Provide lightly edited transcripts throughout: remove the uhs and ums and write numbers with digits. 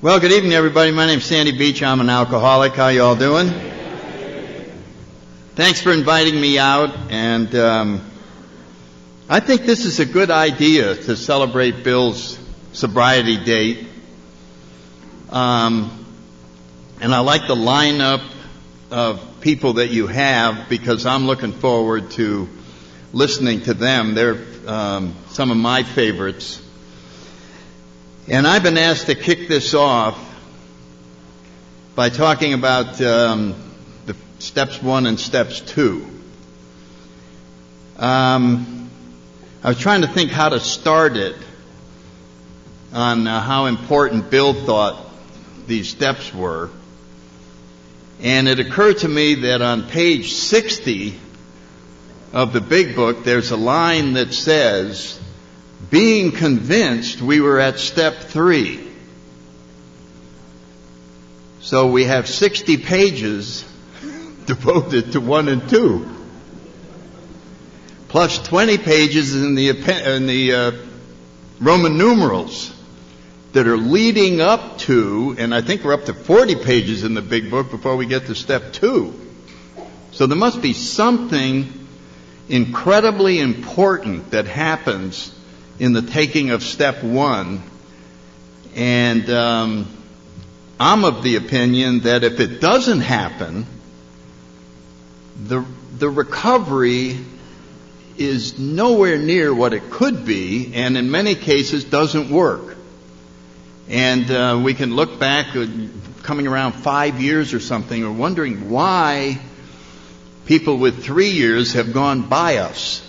Well, good evening, everybody. My name's Sandy Beach. I'm an alcoholic. How you all doing? Thanks for inviting me out. And I think this is a good idea to celebrate Bill's sobriety date. And I like the lineup of people that you have because I'm looking forward to listening to them. They're some of my favorites. And I've been asked to kick this off by talking about the steps 1 and steps 2. I was trying to think how to start it on how important Bill thought these steps were. And it occurred to me that on page 60 of the big book, there's a line that says, being convinced we were at step 3. So we have 60 pages devoted to 1 and 2. Plus 20 pages in the Roman numerals that are leading up to, and I think we're up to 40 pages in the big book before we get to step 2. So there must be something incredibly important that happens in the taking of step 1. And I'm of the opinion that if it doesn't happen, the recovery is nowhere near what it could be, and in many cases doesn't work. And we can look back, coming around 5 years or something, or wondering why people with 3 years have gone by us.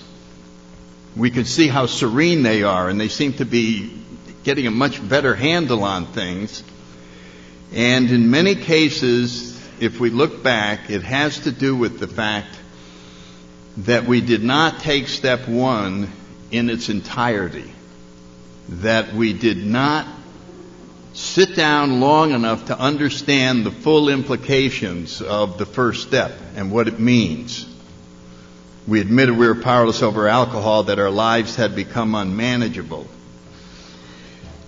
We can see how serene they are, and they seem to be getting a much better handle on things. And in many cases, if we look back, it has to do with the fact that we did not take step 1 in its entirety, that we did not sit down long enough to understand the full implications of the first step and what it means. We admitted we were powerless over alcohol, that our lives had become unmanageable.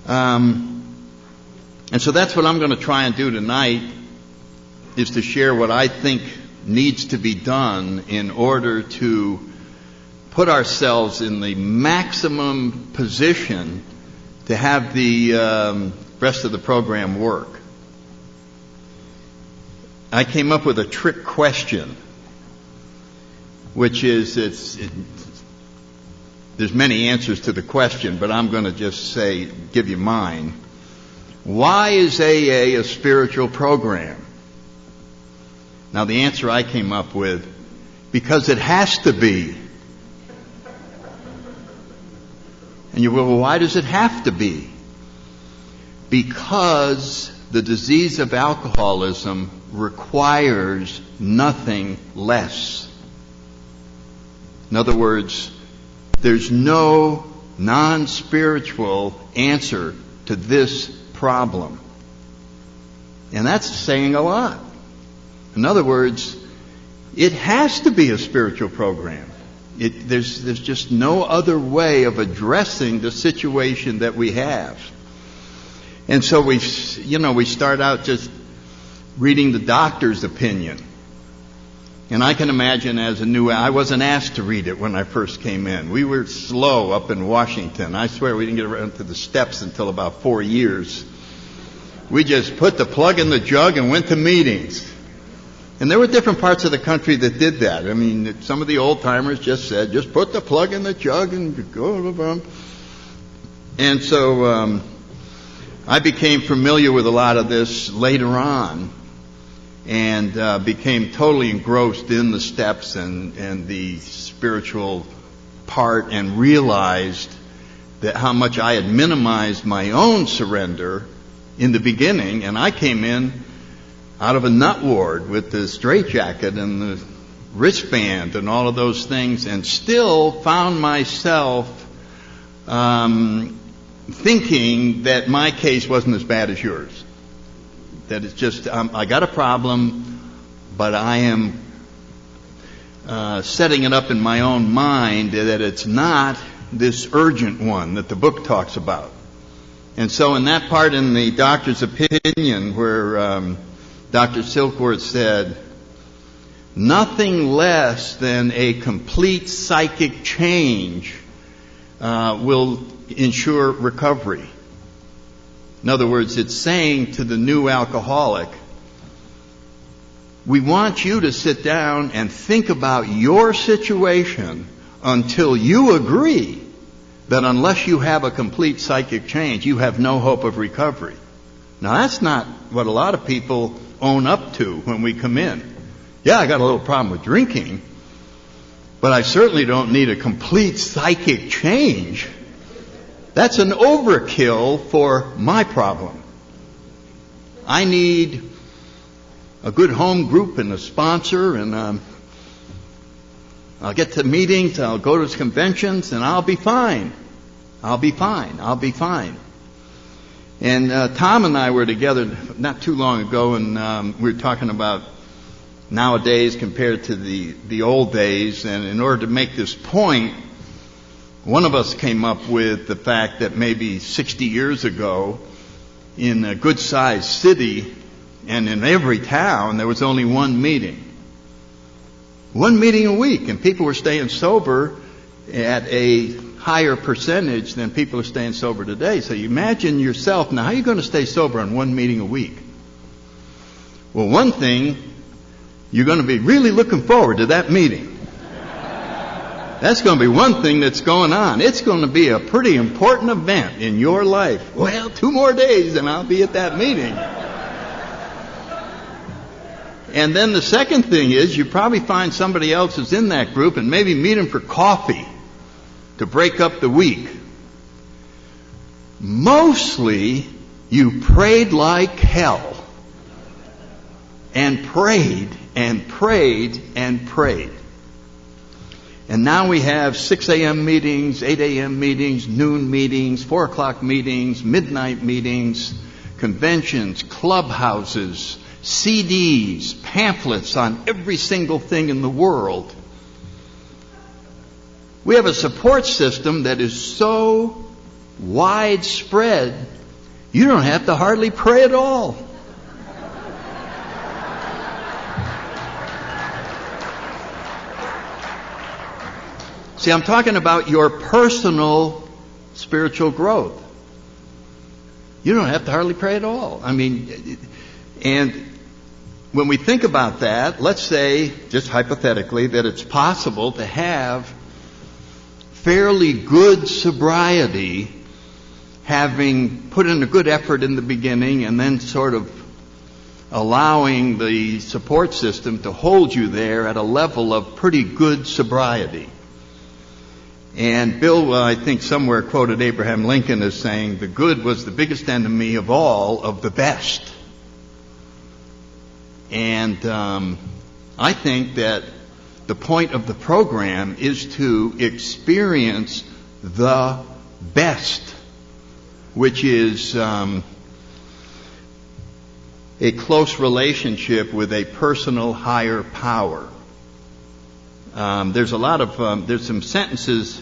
And so that's what I'm going to try and do tonight, is to share what I think needs to be done in order to put ourselves in the maximum position to have the rest of the program work. I came up with a trick question, which is, there's many answers to the question, but I'm going to just give you mine. Why is AA a spiritual program? Now, the answer I came up with, because it has to be. And you go, well, why does it have to be? Because the disease of alcoholism requires nothing less. In other words, there's no non-spiritual answer to this problem. And that's saying a lot. In other words, it has to be a spiritual program. There's just no other way of addressing the situation that we have. And so we start out just reading the doctor's opinion. And I can imagine I wasn't asked to read it when I first came in. We were slow up in Washington. I swear we didn't get around to the steps until about 4 years. We just put the plug in the jug and went to meetings. And there were different parts of the country that did that. I mean, some of the old timers just said, just put the plug in the jug and go. And so I became familiar with a lot of this later on, and became totally engrossed in the steps and the spiritual part, and realized that how much I had minimized my own surrender in the beginning. And I came in out of a nut ward with the straitjacket and the wristband and all of those things, and still found myself thinking that my case wasn't as bad as yours. That it's just, I got a problem, but I am setting it up in my own mind that it's not this urgent one that the book talks about. And so in that part in the doctor's opinion where Dr. Silkworth said, nothing less than a complete psychic change will ensure recovery. In other words, it's saying to the new alcoholic, we want you to sit down and think about your situation until you agree that unless you have a complete psychic change, you have no hope of recovery. Now, that's not what a lot of people own up to when we come in. Yeah, I got a little problem with drinking, but I certainly don't need a complete psychic change. That's an overkill for my problem. I need a good home group and a sponsor, and I'll get to meetings, I'll go to conventions, and I'll be fine. I'll be fine. And Tom and I were together not too long ago, and we were talking about nowadays compared to the old days. And in order to make this point, one of us came up with the fact that maybe 60 years ago, in a good-sized city and in every town, there was only one meeting. One meeting a week, and people were staying sober at a higher percentage than people are staying sober today. So you imagine yourself, now how are you going to stay sober on one meeting a week? Well, one thing, you're going to be really looking forward to that meeting. That's going to be one thing that's going on. It's going to be a pretty important event in your life. Well, 2 more days and I'll be at that meeting. And then the second thing is you probably find somebody else who's in that group and maybe meet them for coffee to break up the week. Mostly, you prayed like hell. And prayed and prayed and prayed. And now we have 6 a.m. meetings, 8 a.m. meetings, noon meetings, 4 o'clock meetings, midnight meetings, conventions, clubhouses, CDs, pamphlets on every single thing in the world. We have a support system that is so widespread, you don't have to hardly pray at all. See, I'm talking about your personal spiritual growth. You don't have to hardly pray at all. I mean, and when we think about that, let's say, just hypothetically, that it's possible to have fairly good sobriety, having put in a good effort in the beginning and then sort of allowing the support system to hold you there at a level of pretty good sobriety. And Bill, I think somewhere quoted Abraham Lincoln as saying, the good was the biggest enemy of all of the best. And I think that the point of the program is to experience the best, which is a close relationship with a personal higher power. There's some sentences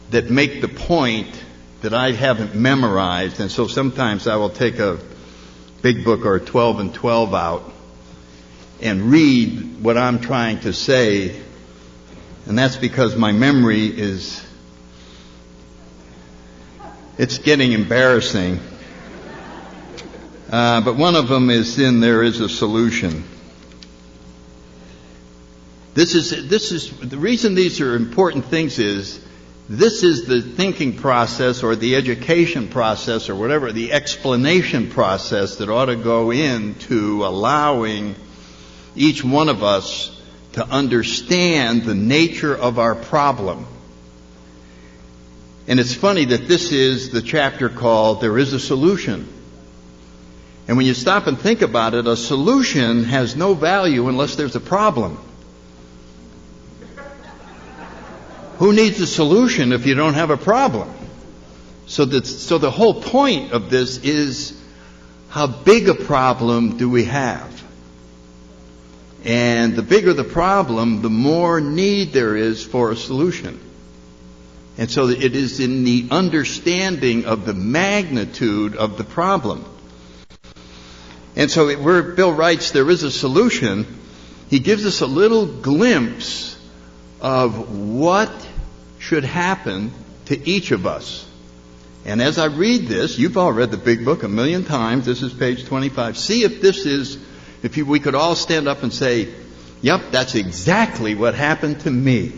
that make the point that I haven't memorized, and so sometimes I will take a big book or a 12 and 12 out and read what I'm trying to say, and that's because my memory it's getting embarrassing. But one of them is in There Is a Solution. This is the reason these are important things is this is the thinking process or the education process or whatever, the explanation process that ought to go into allowing each one of us to understand the nature of our problem. And it's funny that this is the chapter called There Is a Solution. And when you stop and think about it, a solution has no value unless there's a problem. Who needs a solution if you don't have a problem? So the whole point of this is, how big a problem do we have? And the bigger the problem, the more need there is for a solution. And so it is in the understanding of the magnitude of the problem. And so where Bill writes there is a solution, he gives us a little glimpse of what should happen to each of us. And as I read this, you've all read the big book a million times. This is page 25. See if this is, we could all stand up and say, yep, that's exactly what happened to me.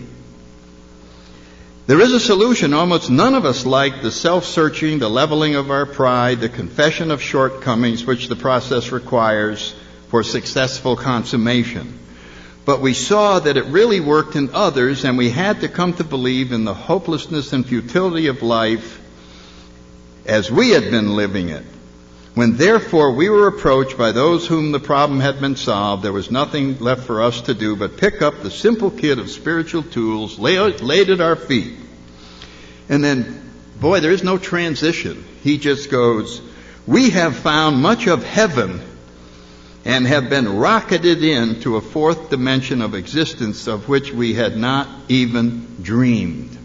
There is a solution almost none of us like: the self-searching, the leveling of our pride, the confession of shortcomings which the process requires for successful consummation. But we saw that it really worked in others, and we had to come to believe in the hopelessness and futility of life as we had been living it. When therefore we were approached by those whom the problem had been solved, there was nothing left for us to do but pick up the simple kit of spiritual tools, laid at our feet. And then, boy, there is no transition. He just goes, we have found much of heaven and have been rocketed into a fourth dimension of existence of which we had not even dreamed.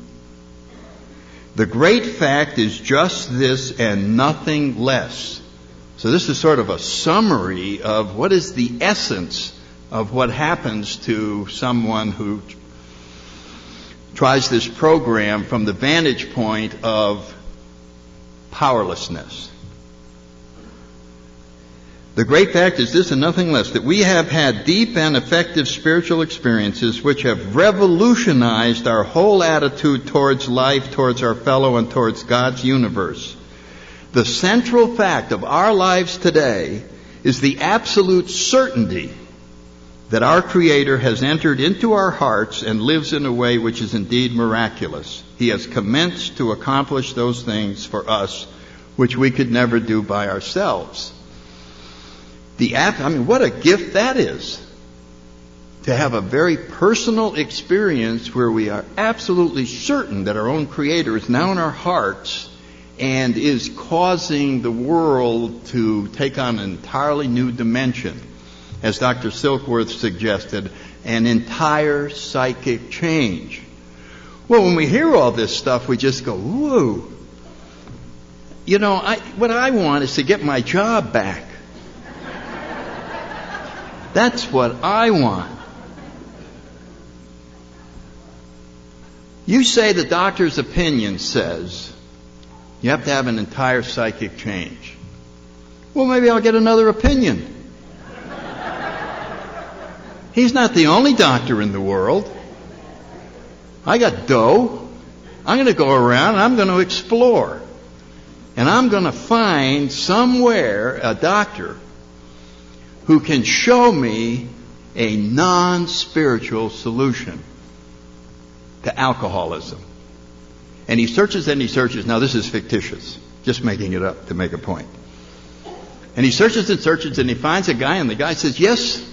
The great fact is just this and nothing less. So this is sort of a summary of what is the essence of what happens to someone who tries this program from the vantage point of powerlessness. The great fact is this and nothing less, that we have had deep and effective spiritual experiences which have revolutionized our whole attitude towards life, towards our fellow, and towards God's universe. The central fact of our lives today is the absolute certainty that our Creator has entered into our hearts and lives in a way which is indeed miraculous. He has commenced to accomplish those things for us which we could never do by ourselves. What a gift that is, to have a very personal experience where we are absolutely certain that our own Creator is now in our hearts and is causing the world to take on an entirely new dimension. As Dr. Silkworth suggested, an entire psychic change. Well, when we hear all this stuff, we just go, whoa. What I want is to get my job back. That's what I want. You say the doctor's opinion says you have to have an entire psychic change. Well, maybe I'll get another opinion. He's not the only doctor in the world. I got dough. I'm going to go around and I'm going to explore. And I'm going to find somewhere a doctor who can show me a non-spiritual solution to alcoholism. And he searches and he searches. Now this is fictitious, just making it up to make a point. And he searches and searches and he finds a guy, and the guy says, yes,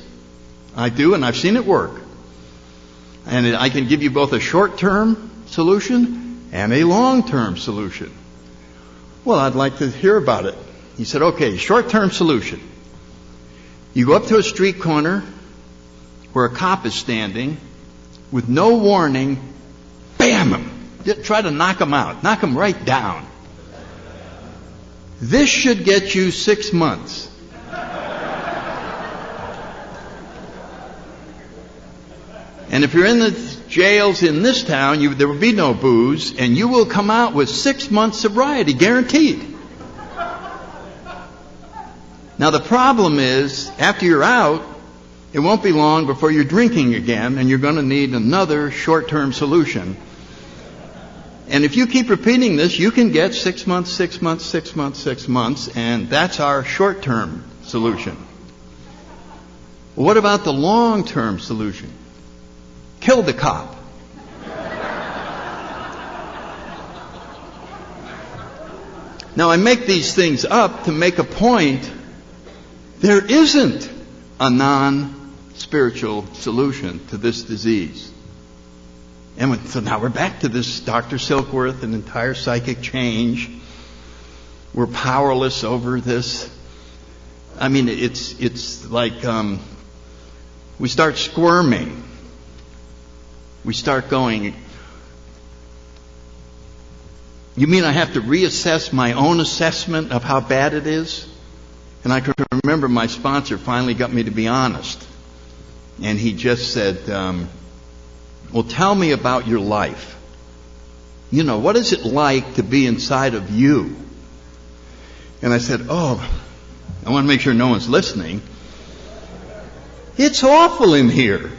I do, and I've seen it work. And I can give you both a short-term solution and a long-term solution. Well, I'd like to hear about it. He said, okay, short-term solution. You go up to a street corner where a cop is standing with no warning, bam him. Just try to knock him out. Knock him right down. This should get you 6 months. And if you're in the jails in this town, there will be no booze, and you will come out with 6 months sobriety, guaranteed. Now the problem is, after you're out, it won't be long before you're drinking again, and you're going to need another short-term solution. And if you keep repeating this, you can get 6 months, 6 months, 6 months, 6 months, and that's our short-term solution. Well, what about the long-term solution? Kill the cop. Now, I make these things up to make a point. There isn't a non-spiritual solution to this disease. And so now we're back to this Dr. Silkworth, an entire psychic change. We're powerless over this. I mean, it's like we start squirming. We start going, You mean I have to reassess my own assessment of how bad it is? And I can remember my sponsor finally got me to be honest. And he just said, well, tell me about your life. You know, what is it like to be inside of you? And I said, oh, I want to make sure no one's listening. It's awful in here.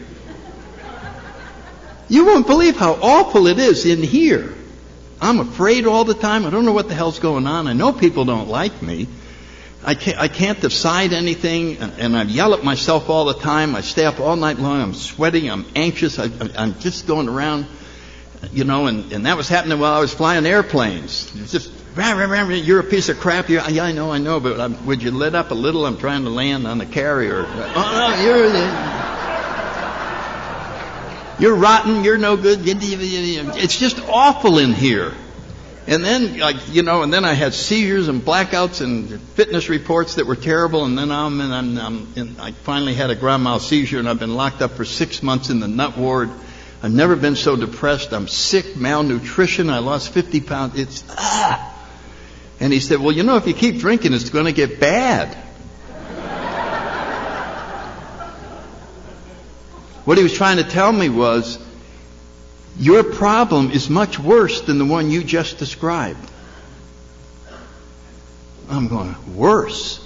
You won't believe how awful it is in here. I'm afraid all the time. I don't know what the hell's going on. I know people don't like me. I can't decide anything, and I yell at myself all the time. I stay up all night long. I'm sweating. I'm anxious. I'm just going around, you know, and that was happening while I was flying airplanes. It's just, you're a piece of crap. Yeah, I know, but would you let up a little? I'm trying to land on the carrier. Oh, no, you're rotten. You're no good. It's just awful in here. And then, and then I had seizures and blackouts and fitness reports that were terrible. And then I finally had a grand mal seizure, and I've been locked up for 6 months in the nut ward. I've never been so depressed. I'm sick, malnutrition. I lost 50 pounds. And he said, well, you know, if you keep drinking, it's going to get bad. What he was trying to tell me was, your problem is much worse than the one you just described. I'm going, worse.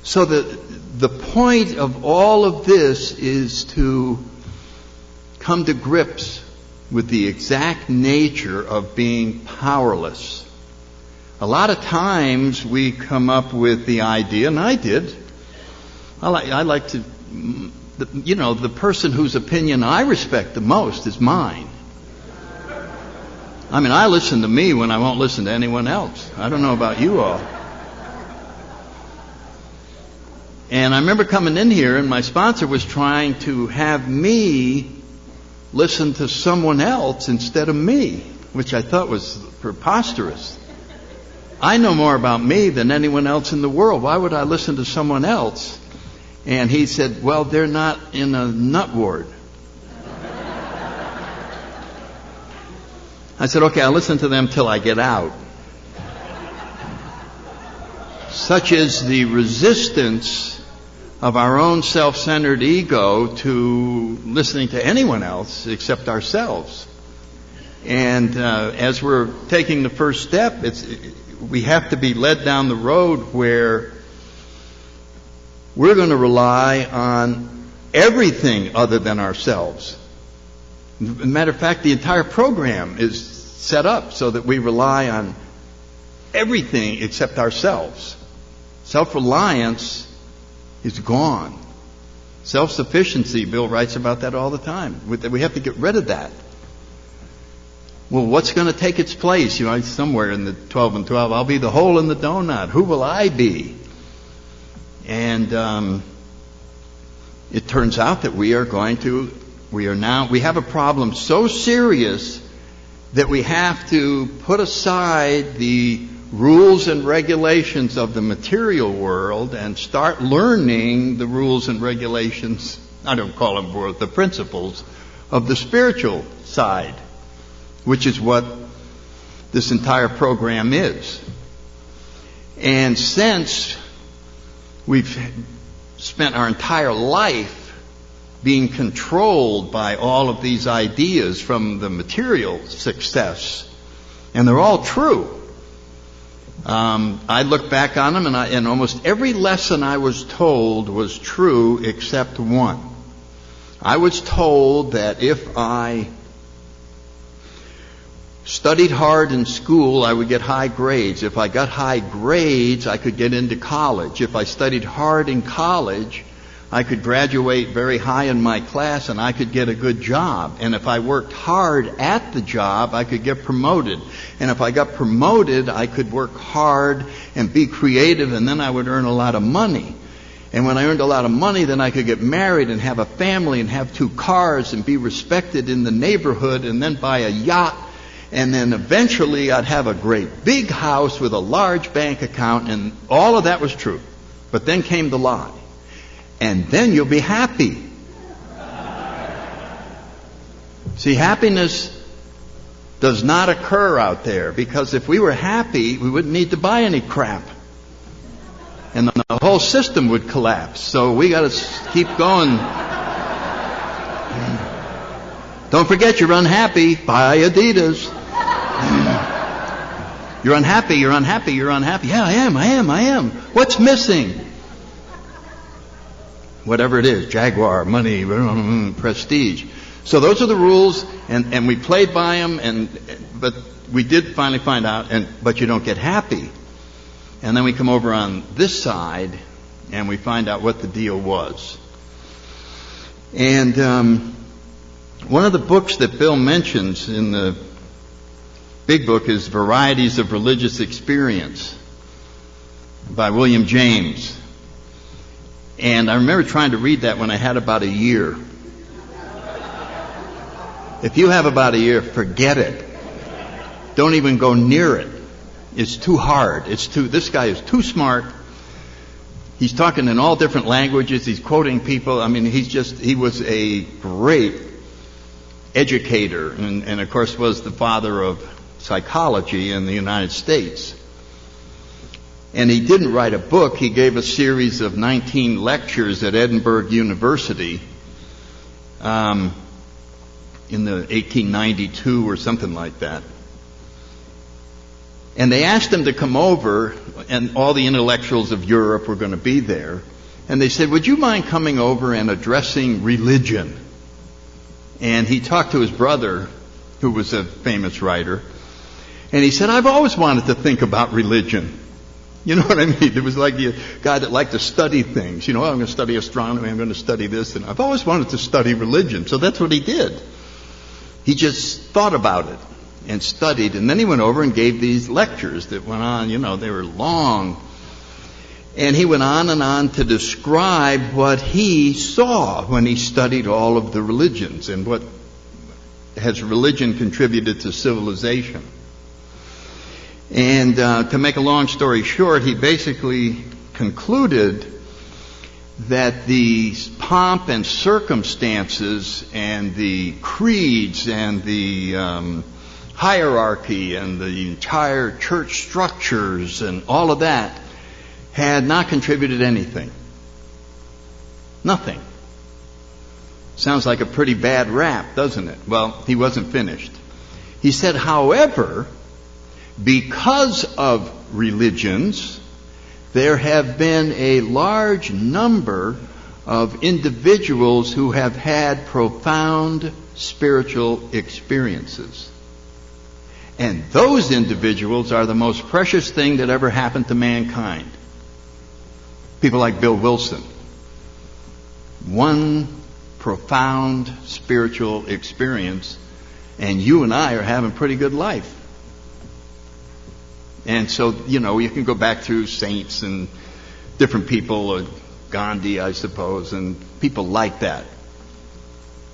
So the point of all of this is to come to grips with the exact nature of being powerless. A lot of times we come up with the idea, and I did. I like to... the person whose opinion I respect the most is mine. I mean, I listen to me when I won't listen to anyone else. I don't know about you all. And I remember coming in here, and my sponsor was trying to have me listen to someone else instead of me, which I thought was preposterous. I know more about me than anyone else in the world. Why would I listen to someone else? And he said, well, they're not in a nut ward. I said, okay, I'll listen to them till I get out. Such is the resistance of our own self-centered ego to listening to anyone else except ourselves. And as we're taking the first step, we have to be led down the road where we're going to rely on everything other than ourselves. As a matter of fact, the entire program is set up so that we rely on everything except ourselves. Self-reliance is gone. Self-sufficiency, Bill writes about that all the time. We have to get rid of that. Well, what's going to take its place? Somewhere in the 12 and 12, I'll be the hole in the donut. Who will I be? And it turns out that we have a problem so serious that we have to put aside the rules and regulations of the material world and start learning the rules and regulations, I don't call them world, the principles of the spiritual side, which is what this entire program is. And since we've spent our entire life being controlled by all of these ideas from the material success, and they're all true. I look back on them, and almost every lesson I was told was true except one. I was told that if I studied hard in school, I would get high grades. If I got high grades, I could get into college. If I studied hard in college, I could graduate very high in my class and I could get a good job. And if I worked hard at the job, I could get promoted. And if I got promoted, I could work hard and be creative, and then I would earn a lot of money. And when I earned a lot of money, then I could get married and have a family and have 2 cars and be respected in the neighborhood and then buy a yacht. And then eventually I'd have a great big house with a large bank account, and all of that was true. But then came the lie. And then you'll be happy. See, happiness does not occur out there, because if we were happy, we wouldn't need to buy any crap. And the whole system would collapse. So we got to keep going. Don't forget, you're unhappy. Buy Adidas. You're unhappy, you're unhappy, you're unhappy. Yeah, I am. What's missing? Whatever it is, Jaguar, money, prestige. So those are the rules, and we played by them, but we did finally find out, but you don't get happy. And then we come over on this side, and we find out what the deal was. And one of the books that Bill mentions in the big book is Varieties of Religious Experience by William James. And I remember trying to read that when I had about a year. If you have about a year, forget it. Don't even go near it. It's too hard. This guy is too smart. He's talking in all different languages. He's quoting people. I mean, he was a great educator, and of course was the father of psychology in the United States. And he didn't write a book. He gave a series of 19 lectures at Edinburgh University in the 1892 or something like that. And they asked him to come over, and all the intellectuals of Europe were going to be there. And they said, would you mind coming over and addressing religion? And he talked to his brother, who was a famous writer, and he said, I've always wanted to think about religion. You know what I mean? It was like the guy that liked to study things. You know, I'm going to study astronomy, I'm going to study this, and I've always wanted to study religion. So that's what he did. He just thought about it and studied, and then he went over and gave these lectures that went on, they were long. And he went on and on to describe what he saw when he studied all of the religions and what has religion contributed to civilization. And to make a long story short, he basically concluded that the pomp and circumstances and the creeds and the hierarchy and the entire church structures and all of that had not contributed anything. Nothing. Sounds like a pretty bad rap, doesn't it? Well, he wasn't finished. He said, however, because of religions, there have been a large number of individuals who have had profound spiritual experiences. And those individuals are the most precious thing that ever happened to mankind. People like Bill Wilson. One profound spiritual experience, and you and I are having a pretty good life. And so, you can go back through saints and different people, Gandhi, I suppose, and people like that.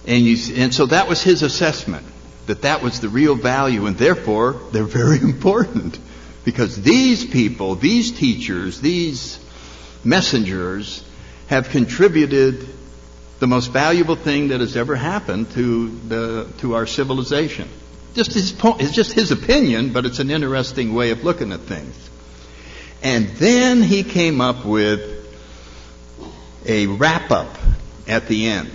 And so that was his assessment, that was the real value, and therefore they're very important. Because these people, these teachers, these messengers have contributed the most valuable thing that has ever happened to our civilization. It's just his opinion, but it's an interesting way of looking at things. And then he came up with a wrap-up at the end.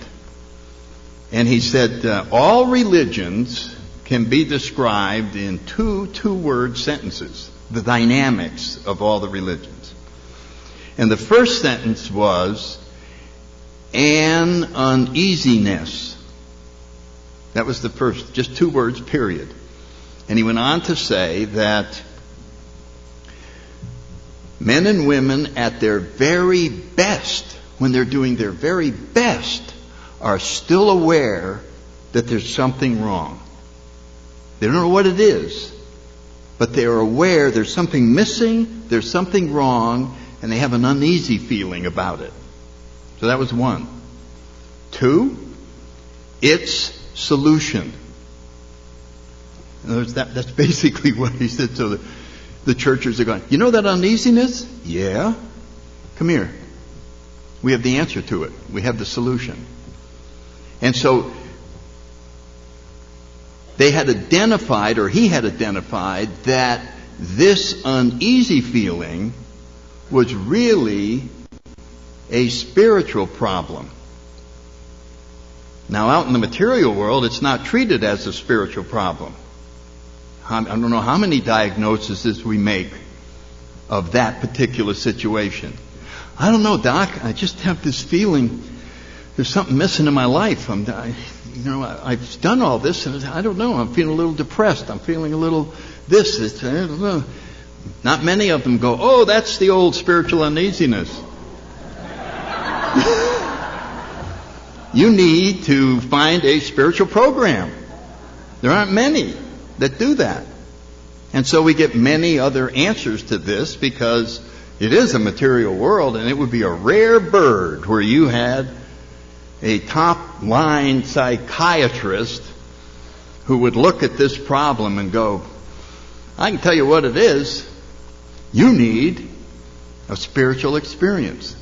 And he said, all religions can be described in two-word sentences, the dynamics of all the religions. And the first sentence was, an uneasiness. That was the first, just 2 words, period. And he went on to say that men and women at their very best, when they're doing their very best, are still aware that there's something wrong. They don't know what it is, but they are aware there's something missing, there's something wrong, and they have an uneasy feeling about it. So that was 1. 2, its solution. In other words, that's basically what he said. So the churches are going, you know that uneasiness? Yeah. Come here. We have the answer to it. We have the solution. And so they had identified, or he had identified, that this uneasy feeling was really a spiritual problem. Now, out in the material world, it's not treated as a spiritual problem. I don't know how many diagnoses we make of that particular situation. I don't know, Doc, I just have this feeling there's something missing in my life. I've done all this, and I don't know, I'm feeling a little depressed. I'm feeling a little this. I don't know. Not many of them go, oh, that's the old spiritual uneasiness. You need to find a spiritual program. There aren't many that do that. And so we get many other answers to this because it is a material world, and it would be a rare bird where you had a top-line psychiatrist who would look at this problem and go, I can tell you what it is. You need a spiritual experience.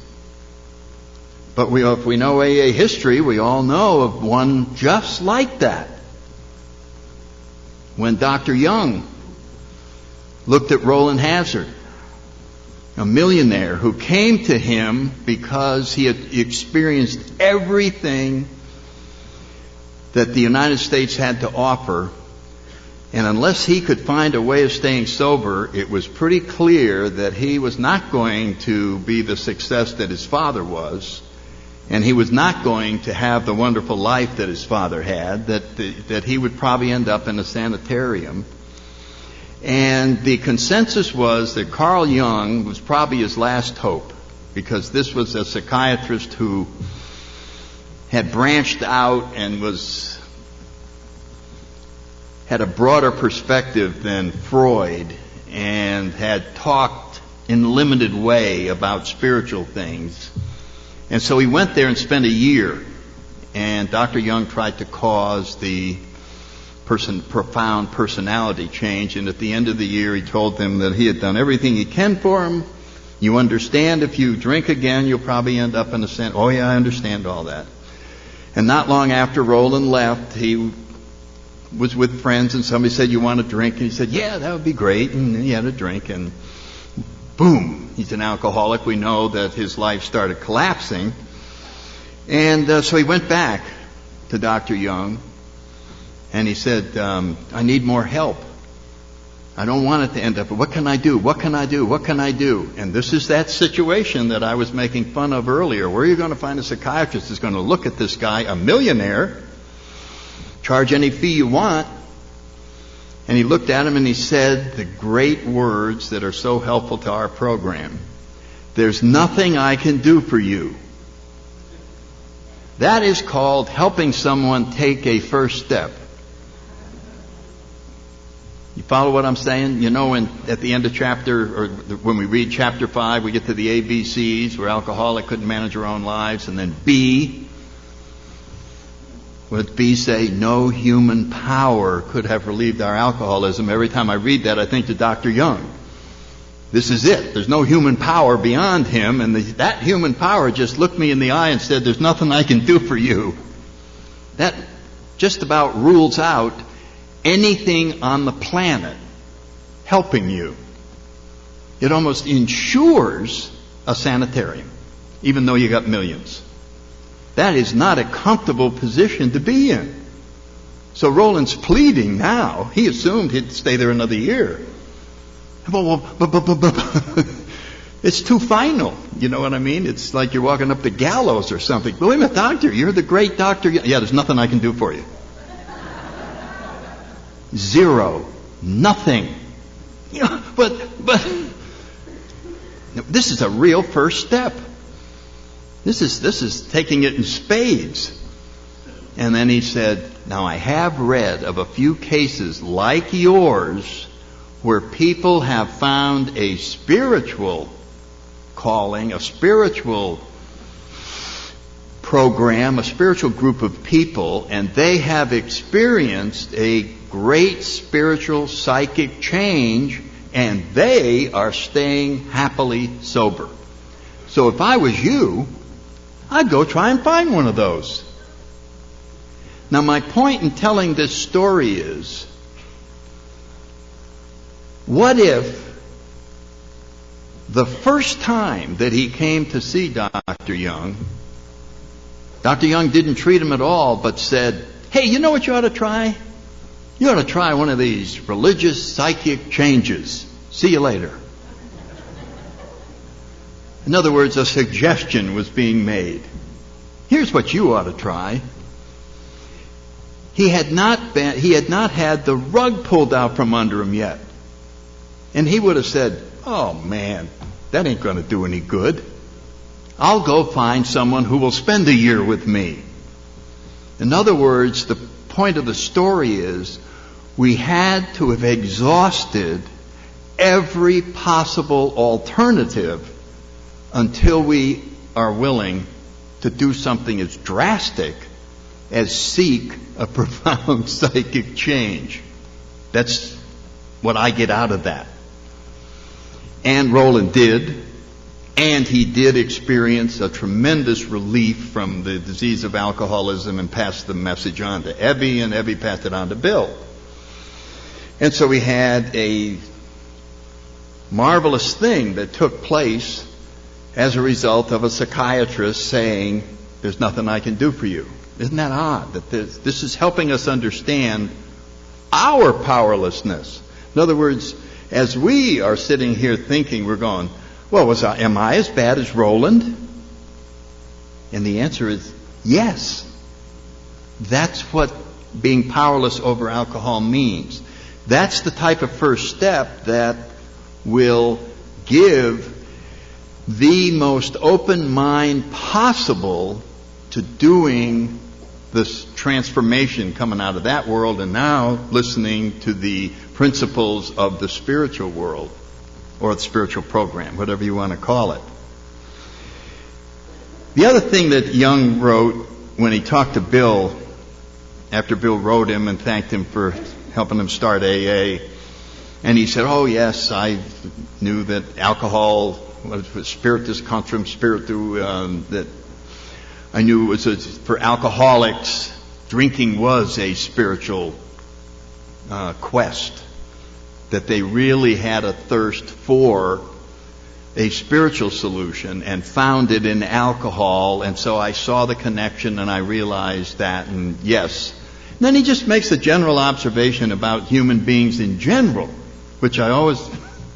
But if we know AA history, we all know of one just like that. When Dr. Young looked at Roland Hazard, a millionaire who came to him because he had experienced everything that the United States had to offer, and unless he could find a way of staying sober, it was pretty clear that he was not going to be the success that his father was, and he was not going to have the wonderful life that his father had, that he would probably end up in a sanitarium. And the consensus was that Carl Jung was probably his last hope, because this was a psychiatrist who had branched out and had a broader perspective than Freud, and had talked in a limited way about spiritual things. And so he went there and spent a year, and Dr. Jung tried to cause the profound personality change, and at the end of the year he told them that he had done everything he can for him. You understand, if you drink again, you'll probably end up in a sin. Oh yeah, I understand all that. And not long after Roland left, he was with friends, and somebody said, you want a drink? And he said, yeah, that would be great. And he had a drink, and boom, he's an alcoholic. We know that his life started collapsing. And so he went back to Dr. Jung, and he said, I need more help. I don't want it to end up, what can I do? What can I do? What can I do? And this is that situation that I was making fun of earlier. Where are you going to find a psychiatrist that's going to look at this guy, a millionaire, charge any fee you want? And he looked at him and he said the great words that are so helpful to our program. There's nothing I can do for you. That is called helping someone take a first step. You follow what I'm saying? You know, at the end of chapter, or when we read chapter 5, we get to the ABCs, where alcoholic couldn't manage their own lives, and then B. What does B say? No human power could have relieved our alcoholism. Every time I read that, I think to Dr. Jung. This is it. There's no human power beyond him, and that human power just looked me in the eye and said, there's nothing I can do for you. That just about rules out anything on the planet helping you. It almost ensures a sanitarium, even though you got millions. That is not a comfortable position to be in. So Roland's pleading now. He assumed he'd stay there another year. It's too final. You know what I mean? It's like you're walking up the gallows or something. But wait a minute, doctor, you're the great doctor. Yeah, there's nothing I can do for you. Zero. Nothing. You know, but this is a real first step. This is taking it in spades. And then he said, now I have read of a few cases like yours where people have found a spiritual calling, a spiritual program, a spiritual group of people, and they have experienced a great spiritual psychic change, and they are staying happily sober. So if I was you, I'd go try and find one of those. Now, my point in telling this story is, what if the first time that he came to see Dr. Young didn't treat him at all, but said, "Hey, you know what you ought to try? You ought to try one of these religious psychic changes. See you later." In other words, a suggestion was being made. Here's what you ought to try. He had not had the rug pulled out from under him yet. And he would have said, "Oh man, that ain't going to do any good. I'll go find someone who will spend a year with me." In other words, the point of the story is, we had to have exhausted every possible alternative until we are willing to do something as drastic as seek a profound psychic change. That's what I get out of that. And Roland did, and he did experience a tremendous relief from the disease of alcoholism and passed the message on to Ebby, and Ebby passed it on to Bill. And so we had a marvelous thing that took place as a result of a psychiatrist saying, "There's nothing I can do for you." Isn't that odd? That this is helping us understand our powerlessness. In other words, as we are sitting here thinking, we're going, "Well, am I as bad as Roland?" And the answer is yes. That's what being powerless over alcohol means. That's the type of first step that will give the most open mind possible to doing this transformation coming out of that world and now listening to the principles of the spiritual world or the spiritual program, whatever you want to call it. The other thing that Young wrote when he talked to Bill, after Bill wrote him and thanked him for helping him start AA, and he said, "Oh yes, I knew that alcohol was spiritus contrum spiritu, that I knew it was for alcoholics, drinking was a spiritual quest, that they really had a thirst for a spiritual solution and found it in alcohol, and so I saw the connection and I realized that, and yes." And then he just makes a general observation about human beings in general, which I always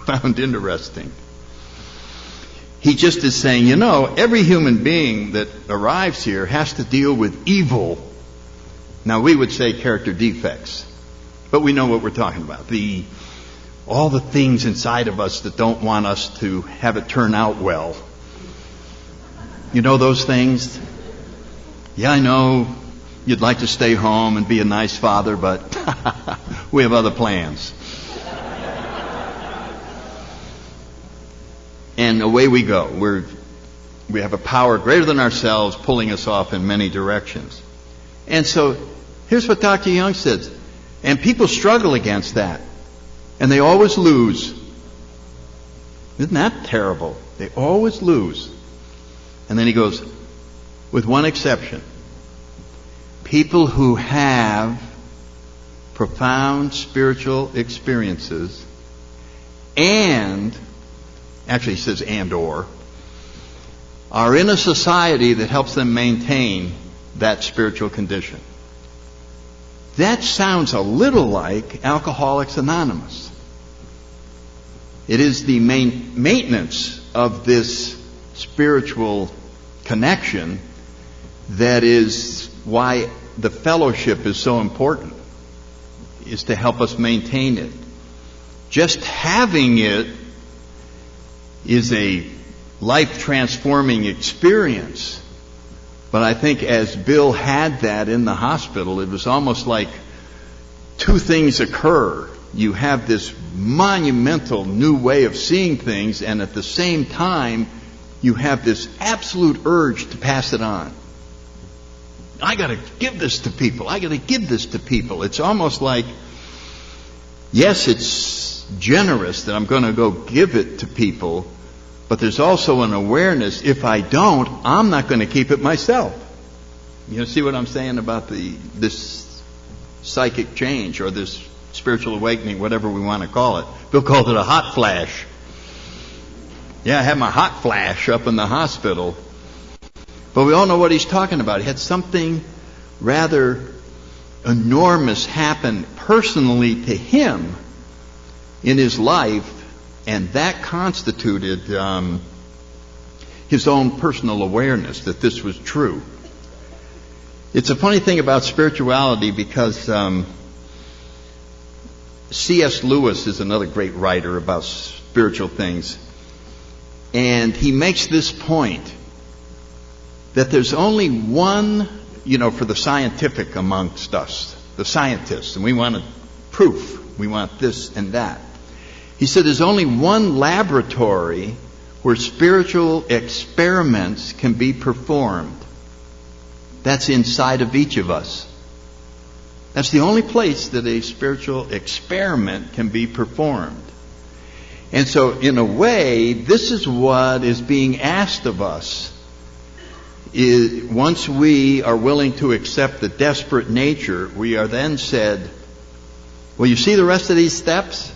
found interesting. He just is saying, every human being that arrives here has to deal with evil. Now, we would say character defects, but we know what we're talking about. All the things inside of us that don't want us to have it turn out well. You know those things? Yeah, I know you'd like to stay home and be a nice father, but we have other plans. And away we go. We have a power greater than ourselves pulling us off in many directions. And so here's what Dr. Young says. And people struggle against that. And they always lose. Isn't that terrible? They always lose. And then he goes, with one exception. People who have profound spiritual experiences and, actually he says and or, are in a society that helps them maintain that spiritual condition. That sounds a little like Alcoholics Anonymous. It is the maintenance of this spiritual connection that is why the fellowship is so important, is to help us maintain it. Just having it is a life-transforming experience. But I think as Bill had that in the hospital, it was almost like two things occur. You have this monumental new way of seeing things, and at the same time, you have this absolute urge to pass it on. I got to give this to people. I got to give this to people. It's almost like, yes, it's generous that I'm going to go give it to people, but there's also an awareness, if I don't, I'm not going to keep it myself. You see what I'm saying about this psychic change or this spiritual awakening, whatever we want to call it. Bill called it a hot flash. Yeah, I had my hot flash up in the hospital. But we all know what he's talking about. He had something rather enormous happen personally to him in his life, and that constituted his own personal awareness that this was true. It's a funny thing about spirituality because C.S. Lewis is another great writer about spiritual things. And he makes this point that there's only one, for the scientific amongst us, the scientists, and we want proof. We want this and that. He said there's only one laboratory where spiritual experiments can be performed. That's inside of each of us. That's the only place that a spiritual experiment can be performed. And so, in a way, this is what is being asked of us. Once we are willing to accept the desperate nature, we are then said, well, you see the rest of these steps?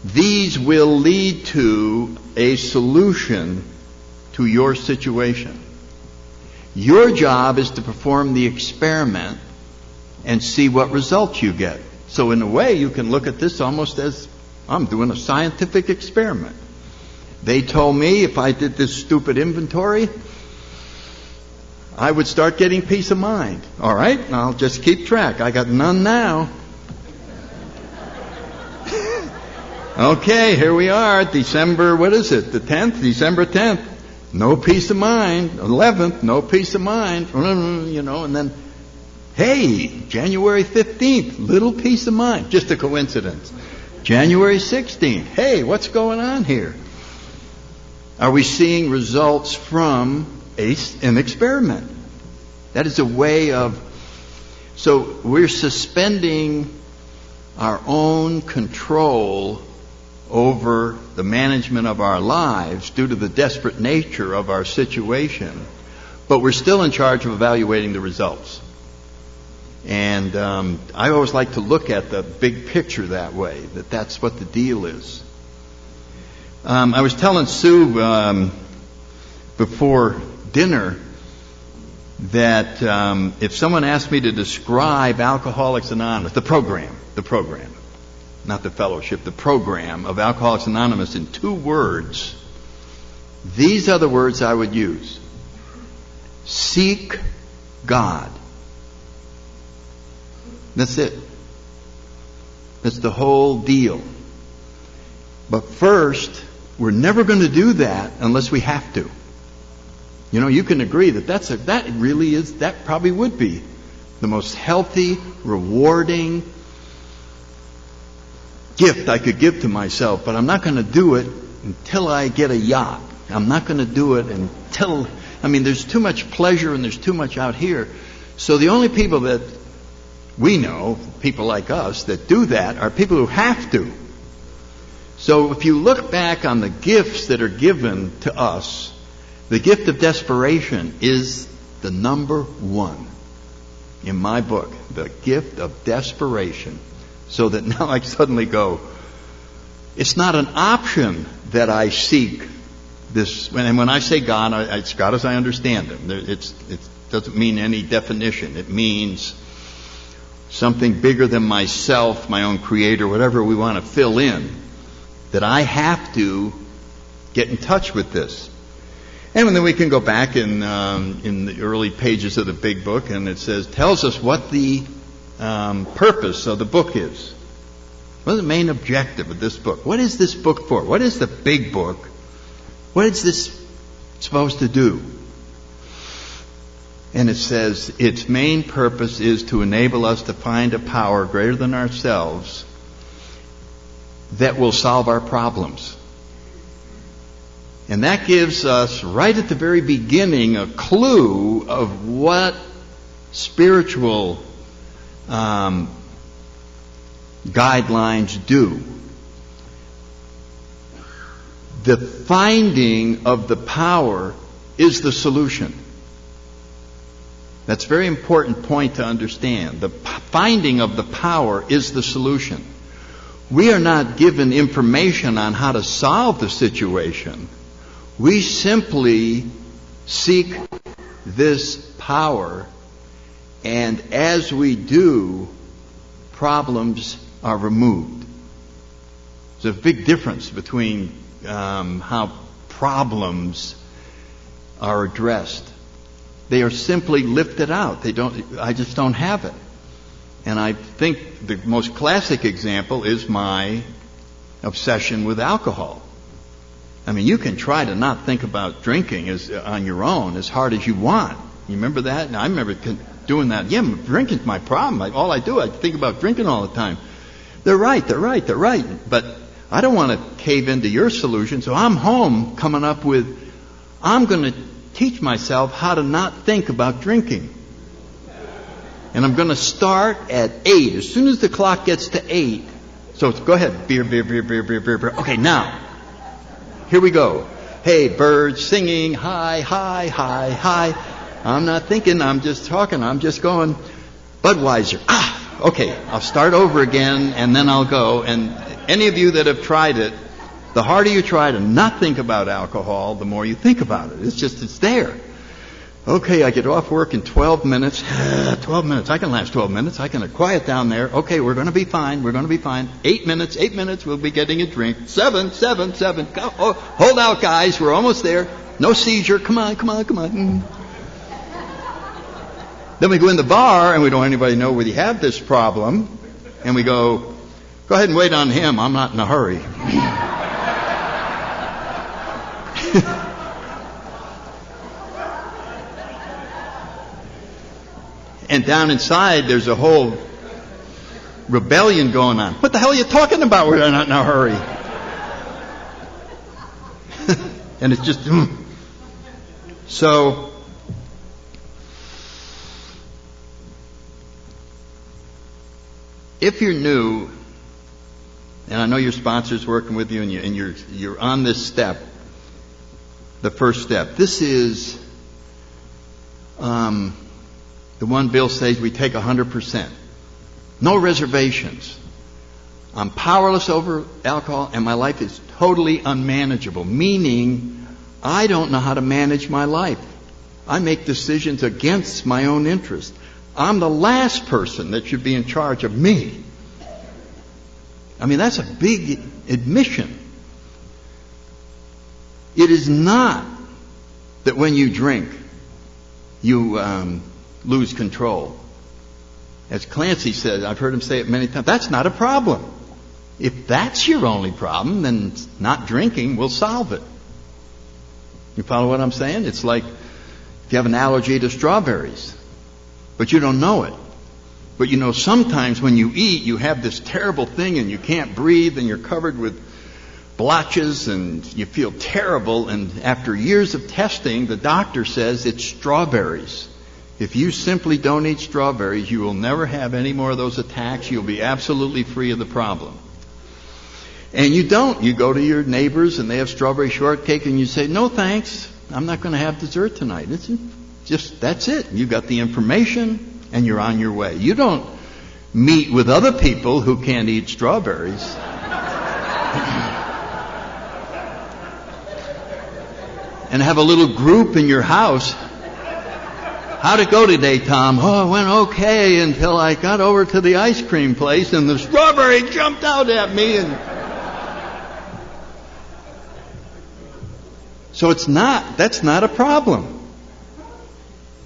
These will lead to a solution to your situation. Your job is to perform the experiment and see what results you get. So in a way, you can look at this almost as, I'm doing a scientific experiment. They told me if I did this stupid inventory, I would start getting peace of mind. All right, I'll just keep track. I got none now. Okay, here we are, December, what is it, the 10th? December 10th. No peace of mind. 11th, no peace of mind. And then, hey, January 15th, little peace of mind. Just a coincidence. January 16th, hey, what's going on here? Are we seeing results from an experiment? That is a way of, so we're suspending our own control over the management of our lives due to the desperate nature of our situation, but we're still in charge of evaluating the results. And I always like to look at the big picture that way, that's what the deal is. I was telling Sue before dinner that if someone asked me to describe Alcoholics Anonymous, the program, not the fellowship, the program of Alcoholics Anonymous in 2 words, these are the words I would use. Seek God. That's it. That's the whole deal. But first, we're never going to do that unless we have to. You can agree that that probably would be the most healthy, rewarding gift I could give to myself, but I'm not going to do it until I get a yacht. I'm not going to do it until, there's too much pleasure and there's too much out here. So the only people that we know, people like us, that do that are people who have to. So if you look back on the gifts that are given to us, the gift of desperation is the number 1 in my book, the gift of desperation. So that now I suddenly go, it's not an option that I seek this. And when I say God, it's God as I understand Him. It doesn't mean any definition. It means something bigger than myself, my own creator, whatever we want to fill in, that I have to get in touch with this. And then we can go back in the early pages of the big book, and it tells us what the purpose of the book is. What is the main objective of this book? What is this book for? What is the big book? What is this supposed to do? And it says its main purpose is to enable us to find a power greater than ourselves that will solve our problems. And that gives us, right at the very beginning, a clue of what spiritual guidelines do. The finding of the power is the solution. That's a very important point to understand. The finding of the power is the solution. We are not given information on how to solve the situation. We simply seek this power, and as we do, problems are removed. There's a big difference between how problems are addressed. They are simply lifted out. I just don't have it. And I think the most classic example is my obsession with alcohol. I mean, you can try to not think about drinking on your own as hard as you want. You remember that? And I remember doing that. Yeah, drinking's my problem. I think about drinking all the time. They're right. But I don't want to cave into your solution, so I'm home coming up with, I'm going to teach myself how to not think about drinking. And I'm going to start at 8. As soon as the clock gets to 8, so go ahead, beer. Okay, now, here we go. Hey, birds singing, hi. I'm not thinking, I'm just talking, I'm just going, Budweiser. Okay, I'll start over again, and then I'll go. And any of you that have tried it, the harder you try to not think about alcohol, the more you think about it. It's there. Okay, I get off work in 12 minutes. 12 minutes. I can last 12 minutes. I can quiet down there. Okay, we're going to be fine. 8 minutes. We'll be getting a drink. 7. Go. Oh, hold out, guys. We're almost there. No seizure. Come on. Then we go in the bar, and we don't want anybody to know we have this problem. And we go ahead and wait on him. I'm not in a hurry. And down inside, there's a whole rebellion going on. What the hell are you talking about? We're not in a hurry. And it's just... So, if you're new, and I know your sponsor's working with you, and you're on this step, the first step. This is... the one Bill says we take 100%. No reservations. I'm powerless over alcohol, and my life is totally unmanageable, meaning I don't know how to manage my life. I make decisions against my own interest. I'm the last person that should be in charge of me. I mean, that's a big admission. It is not that when you drink, you lose control. As Clancy said, I've heard him say it many times, that's not a problem. If that's your only problem, then not drinking will solve it. You follow what I'm saying? It's like if you have an allergy to strawberries, but you don't know it. But you know sometimes when you eat, you have this terrible thing and you can't breathe and you're covered with blotches and you feel terrible, and after years of testing, the doctor says it's strawberries. If you simply don't eat strawberries, you will never have any more of those attacks. You'll be absolutely free of the problem. And you don't. You go to your neighbors and they have strawberry shortcake and you say, no thanks, I'm not going to have dessert tonight. It's just, that's it. You got the information and you're on your way. You don't meet with other people who can't eat strawberries. And have a little group in your house. How'd it go today, Tom? Oh, it went okay until I got over to the ice cream place and the strawberry jumped out at me. And so that's not a problem.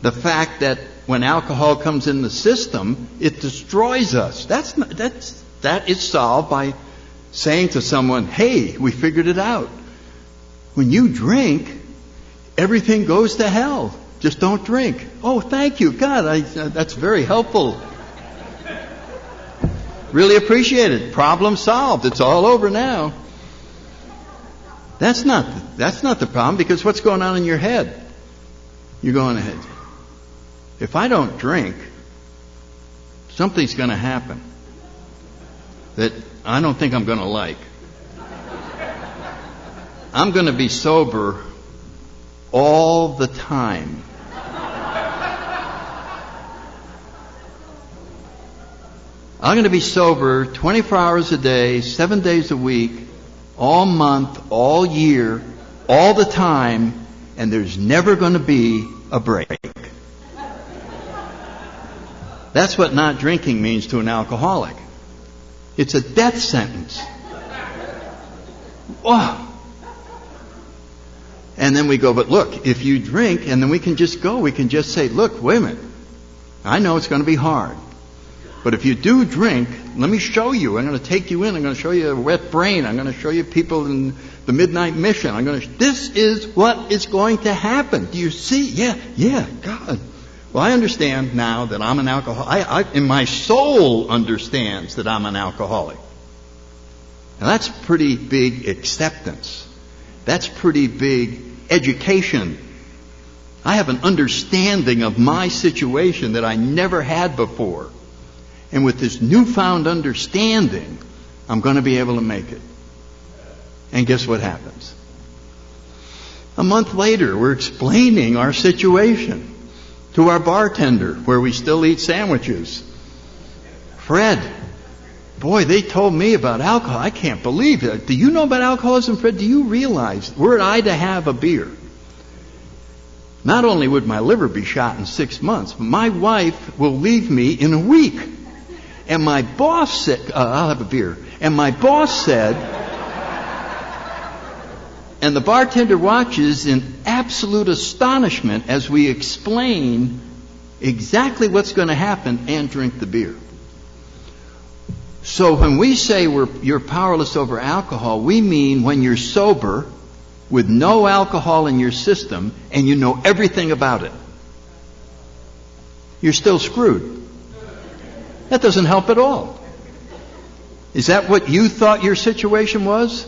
The fact that when alcohol comes in the system, it destroys us. That is solved by saying to someone, hey, we figured it out. When you drink, everything goes to hell. Just don't drink. Oh, thank you. God, that's very helpful. Really appreciate it. Problem solved. It's all over now. That's not the problem, because what's going on in your head? You're going ahead. If I don't drink, something's going to happen that I don't think I'm going to like. I'm going to be sober all the time. I'm going to be sober 24 hours a day, 7 days a week, all month, all year, all the time, and there's never going to be a break. That's what not drinking means to an alcoholic. It's a death sentence. Oh. And then we go, but look, if you drink, and then we can just go, we can just say, look, wait a minute. I know it's going to be hard. But if you do drink, let me show you. I'm going to take you in. I'm going to show you a wet brain. I'm going to show you people in the Midnight Mission. This is what is going to happen. Do you see? Yeah, God. Well, I understand now that I'm an alcoholic. And my soul understands that I'm an alcoholic. Now that's pretty big acceptance. That's pretty big education. I have an understanding of my situation that I never had before. And with this newfound understanding, I'm going to be able to make it. And guess what happens? A month later, we're explaining our situation to our bartender, where we still eat sandwiches. Fred, boy, they told me about alcohol. I can't believe it. Do you know about alcoholism, Fred? Do you realize, were I to have a beer, not only would my liver be shot in 6 months, but my wife will leave me in a week. And my boss said, I'll have a beer. And my boss said, and the bartender watches in absolute astonishment as we explain exactly what's going to happen and drink the beer. So when we say you're powerless over alcohol, we mean when you're sober with no alcohol in your system and you know everything about it. You're still screwed. That doesn't help at all. Is that what you thought your situation was?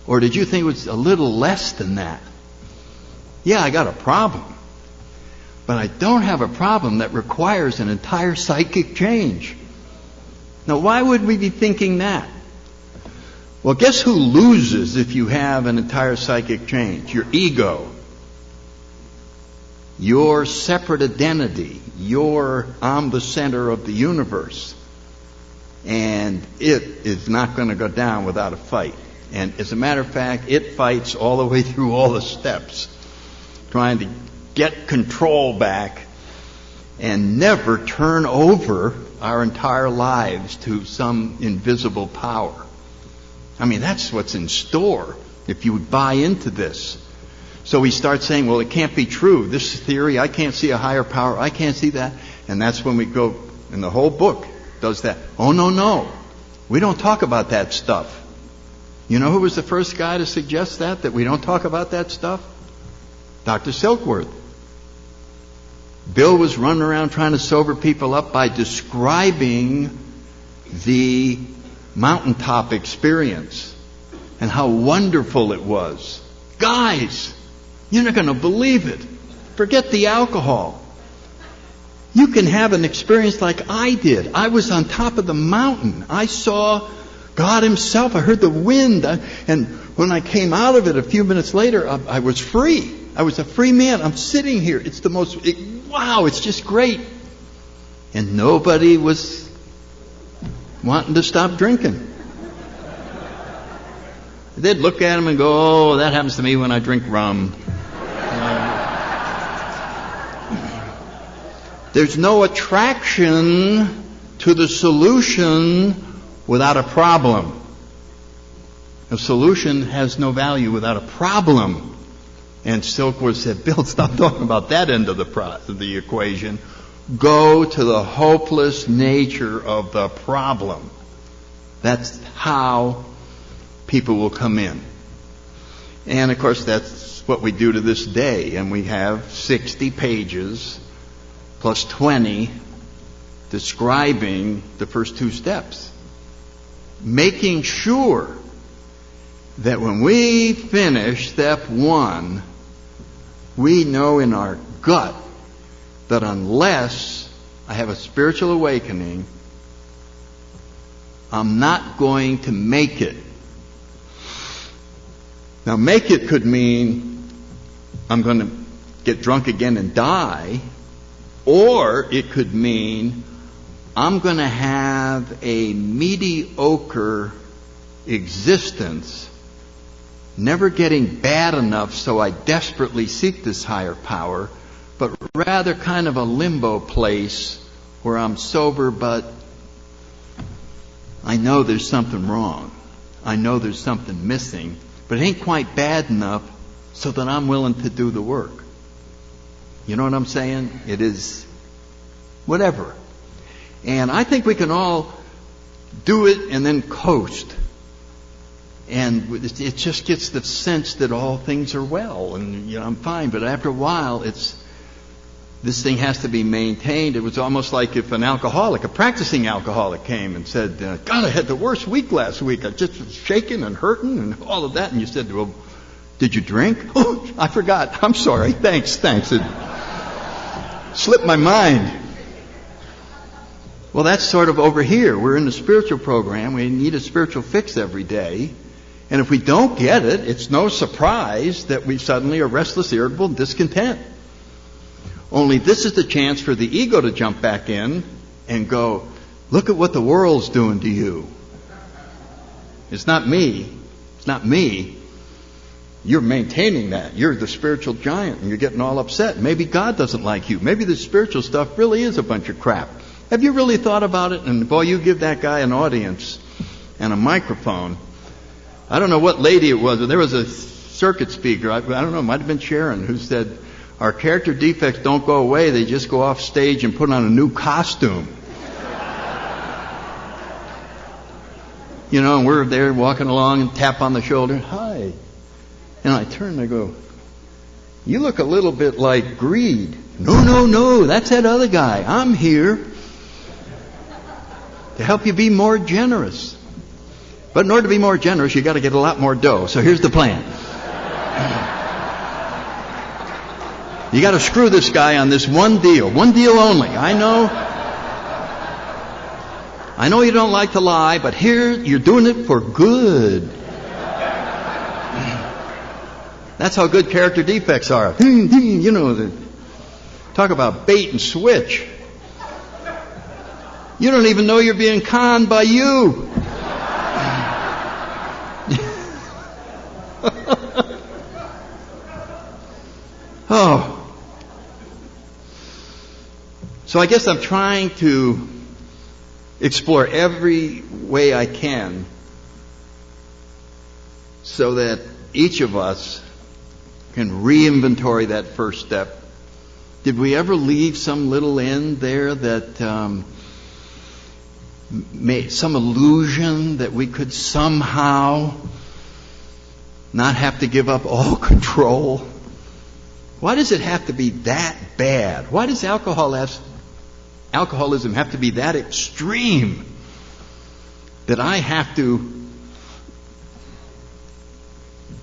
Or did you think it was a little less than that? Yeah, I got a problem. But I don't have a problem that requires an entire psychic change. Now, why would we be thinking that? Well, guess who loses if you have an entire psychic change? Your ego. Your separate identity. I'm the center of the universe. And it is not going to go down without a fight. And as a matter of fact, it fights all the way through all the steps, trying to get control back and never turn over our entire lives to some invisible power. I mean, that's what's in store if you would buy into this. So we start saying, well, it can't be true. This theory, I can't see a higher power. I can't see that. And that's when we go, and the whole book does that. Oh, no. We don't talk about that stuff. You know who was the first guy to suggest that we don't talk about that stuff? Dr. Silkworth. Bill was running around trying to sober people up by describing the mountaintop experience and how wonderful it was. Guys, you're not going to believe it. Forget the alcohol. You can have an experience like I did. I was on top of the mountain. I saw God Himself. I heard the wind. And when I came out of it a few minutes later, I was free. I was a free man. I'm sitting here. It's the most, wow, it's just great. And nobody was wanting to stop drinking. They'd look at him and go, oh, that happens to me when I drink rum. There's no attraction to the solution without a problem. A solution has no value without a problem. And Silkworth said, Bill, stop talking about that end of the equation. Go to the hopeless nature of the problem. That's how people will come in. And of course, that's what we do to this day. And we have 60 pages plus 20 describing the first two steps. Making sure that when we finish step one, we know in our gut that unless I have a spiritual awakening, I'm not going to make it. Now, make it could mean I'm going to get drunk again and die, or it could mean I'm going to have a mediocre existence, never getting bad enough so I desperately seek this higher power, but rather kind of a limbo place where I'm sober, but I know there's something wrong. I know there's something missing, but it ain't quite bad enough so that I'm willing to do the work. You know what I'm saying? It is whatever. And I think we can all do it and then coast. And it just gets the sense that all things are well and I'm fine. But after a while, this thing has to be maintained. It was almost like if an alcoholic, a practicing alcoholic came and said, God, I had the worst week last week. I just was shaking and hurting and all of that. And you said, well, did you drink? Oh, I forgot. I'm sorry. Thanks. It slipped my mind. Well, that's sort of over here. We're in the spiritual program. We need a spiritual fix every day. And if we don't get it, it's no surprise that we suddenly are restless, irritable, and discontent. Only this is the chance for the ego to jump back in and go, look at what the world's doing to you. It's not me. It's not me. You're maintaining that. You're the spiritual giant, and you're getting all upset. Maybe God doesn't like you. Maybe the spiritual stuff really is a bunch of crap. Have you really thought about it? And boy, you give that guy an audience and a microphone. I don't know what lady it was, but there was a circuit speaker, I don't know, it might have been Sharon, who said, our character defects don't go away, they just go off stage and put on a new costume. And we're there walking along and tap on the shoulder, hi. And I turn and I go, you look a little bit like greed. No, that's that other guy. I'm here to help you be more generous. But in order to be more generous, you got to get a lot more dough. So here's the plan. You got to screw this guy on this one deal only. I know you don't like to lie, but here you're doing it for good. That's how good character defects are. Talk about bait and switch. You don't even know you're being conned by you. Oh. So I guess I'm trying to explore every way I can so that each of us can re-inventory that first step. Did we ever leave some little end there that made some illusion that we could somehow not have to give up all control? Why does it have to be that bad? Why does alcoholism have to be that extreme that I have to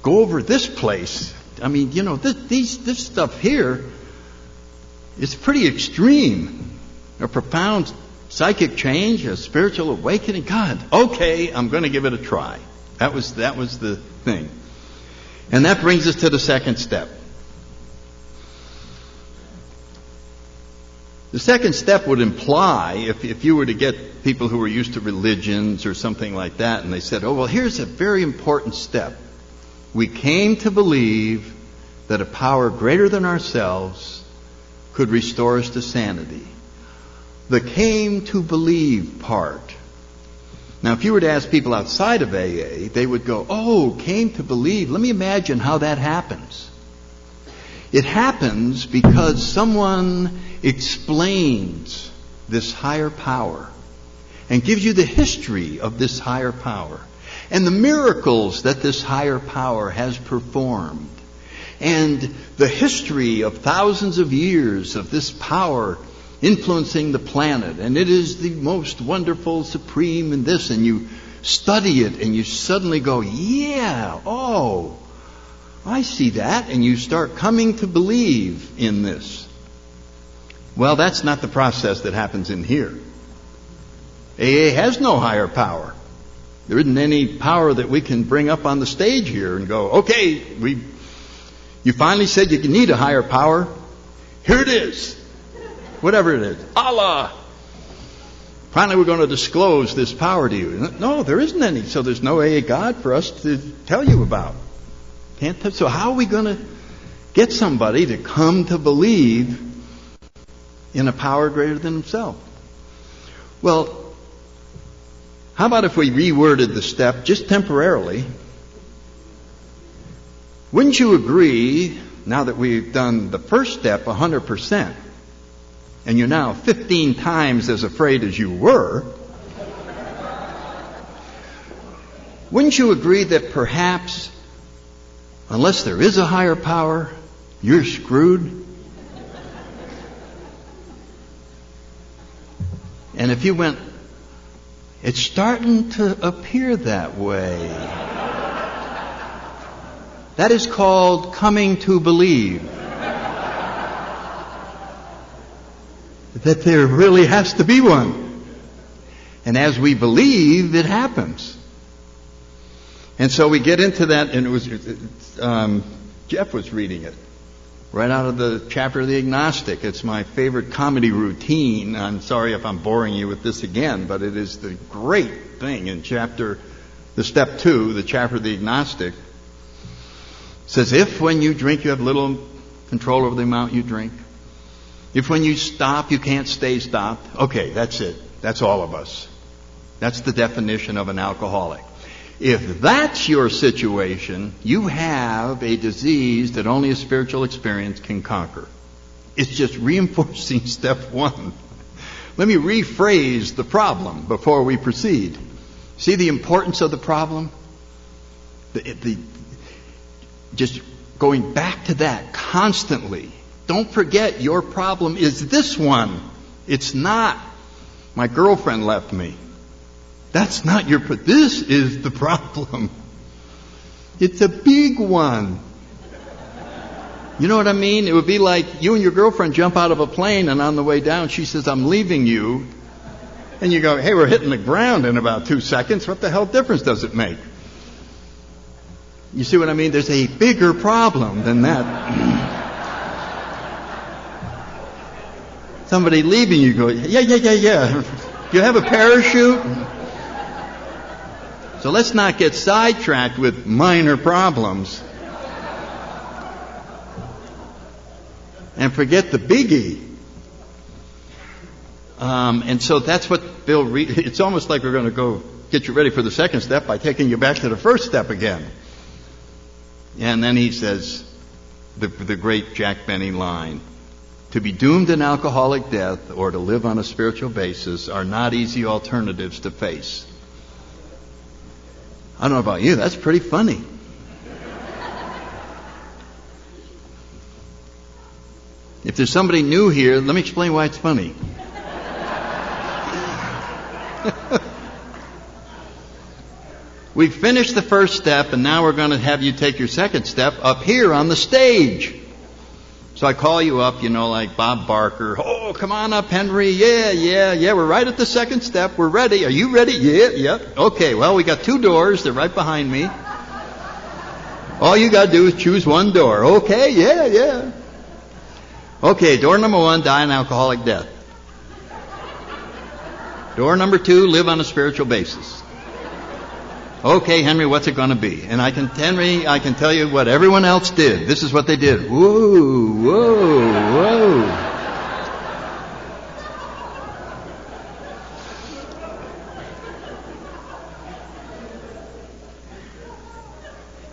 go over this place? I mean, this stuff here is pretty extreme. A profound psychic change, a spiritual awakening. God, okay, I'm going to give it a try. That was the thing. And that brings us to the second step. The second step would imply, if you were to get people who were used to religions or something like that, and they said, oh, well, here's a very important step. We came to believe that a power greater than ourselves could restore us to sanity. The came to believe part. Now, if you were to ask people outside of AA, they would go, oh, came to believe. Let me imagine how that happens. It happens because someone explains this higher power and gives you the history of this higher power and the miracles that this higher power has performed and the history of thousands of years of this power influencing the planet, and it is the most wonderful, supreme in this, and you study it and you suddenly go, yeah, oh, I see that, and you start coming to believe in this. Well, that's not the process that happens in here. AA has no higher power. There isn't any power that we can bring up on the stage here and go, okay, you finally said you need a higher power. Here it is. Whatever it is. Allah. Finally, we're going to disclose this power to you. No, there isn't any. So there's no a God for us to tell you about. So how are we going to get somebody to come to believe in a power greater than himself? Well, how about if we reworded the step just temporarily? Wouldn't you agree, now that we've done the first step 100%, and you're now 15 times as afraid as you were, wouldn't you agree that perhaps, unless there is a higher power, you're screwed? And if you went, it's starting to appear that way. That is called coming to believe. That there really has to be one. And as we believe, it happens. And so we get into that, and it was Jeff was reading it right out of the chapter of the agnostic. It's my favorite comedy routine. I'm sorry if I'm boring you with this again, but it is the great thing in the step 2, the chapter of the agnostic. It says, if when you drink you have little control over the amount you drink, if when you stop you can't stay stopped, okay, that's it. That's all of us. That's the definition of an alcoholic. If that's your situation, you have a disease that only a spiritual experience can conquer. It's just reinforcing step 1. Let me rephrase the problem before we proceed. See the importance of the problem? Just going back to that constantly. Don't forget your problem is this one. It's not, my girlfriend left me. That's not this is the problem. It's a big one. You know what I mean? It would be like you and your girlfriend jump out of a plane, and on the way down she says, I'm leaving you. And you go, hey, we're hitting the ground in about 2 seconds. What the hell difference does it make? You see what I mean? There's a bigger problem than that. Somebody leaving you go, yeah. You have a parachute? So let's not get sidetracked with minor problems and forget the biggie. And so that's what Bill it's almost like we're going to go get you ready for the second step by taking you back to the first step again. And then he says the great Jack Benny line, to be doomed an alcoholic death or to live on a spiritual basis are not easy alternatives to face. I don't know about you, that's pretty funny. If there's somebody new here, let me explain why it's funny. We've finished the first step, and now we're going to have you take your second step up here on the stage. So I call you up, like Bob Barker. Oh, come on up, Henry. Yeah. We're right at the second step. We're ready. Are you ready? Yeah. Okay, well, we got 2 doors. They're right behind me. All you got to do is choose one door. Okay, yeah. Okay, door number 1, die an alcoholic death. Door number 2, live on a spiritual basis. Okay, Henry, what's it going to be? And I can tell you what everyone else did. This is what they did. Whoa.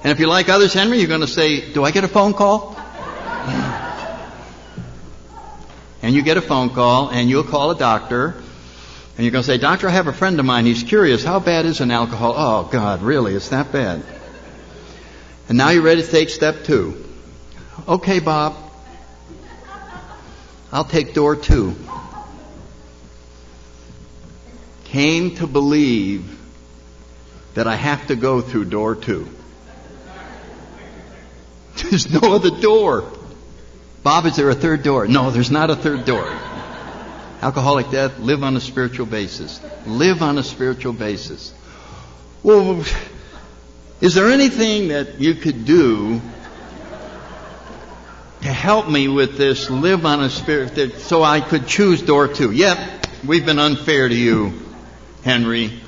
And if you're like others, Henry, you're going to say, do I get a phone call? And you get a phone call, and you'll call a doctor. And you're going to say, Doctor, I have a friend of mine. He's curious. How bad is an alcohol? Oh, God, really? It's that bad. And now you're ready to take step 2. Okay, Bob. I'll take door 2. Came to believe that I have to go through door 2. There's no other door. Bob, is there a third door? No, there's not a third door. Alcoholic death, live on a spiritual basis. Live on a spiritual basis. Well, is there anything that you could do to help me with this, live on a spirit, so I could choose door 2? Yep, we've been unfair to you, Henry.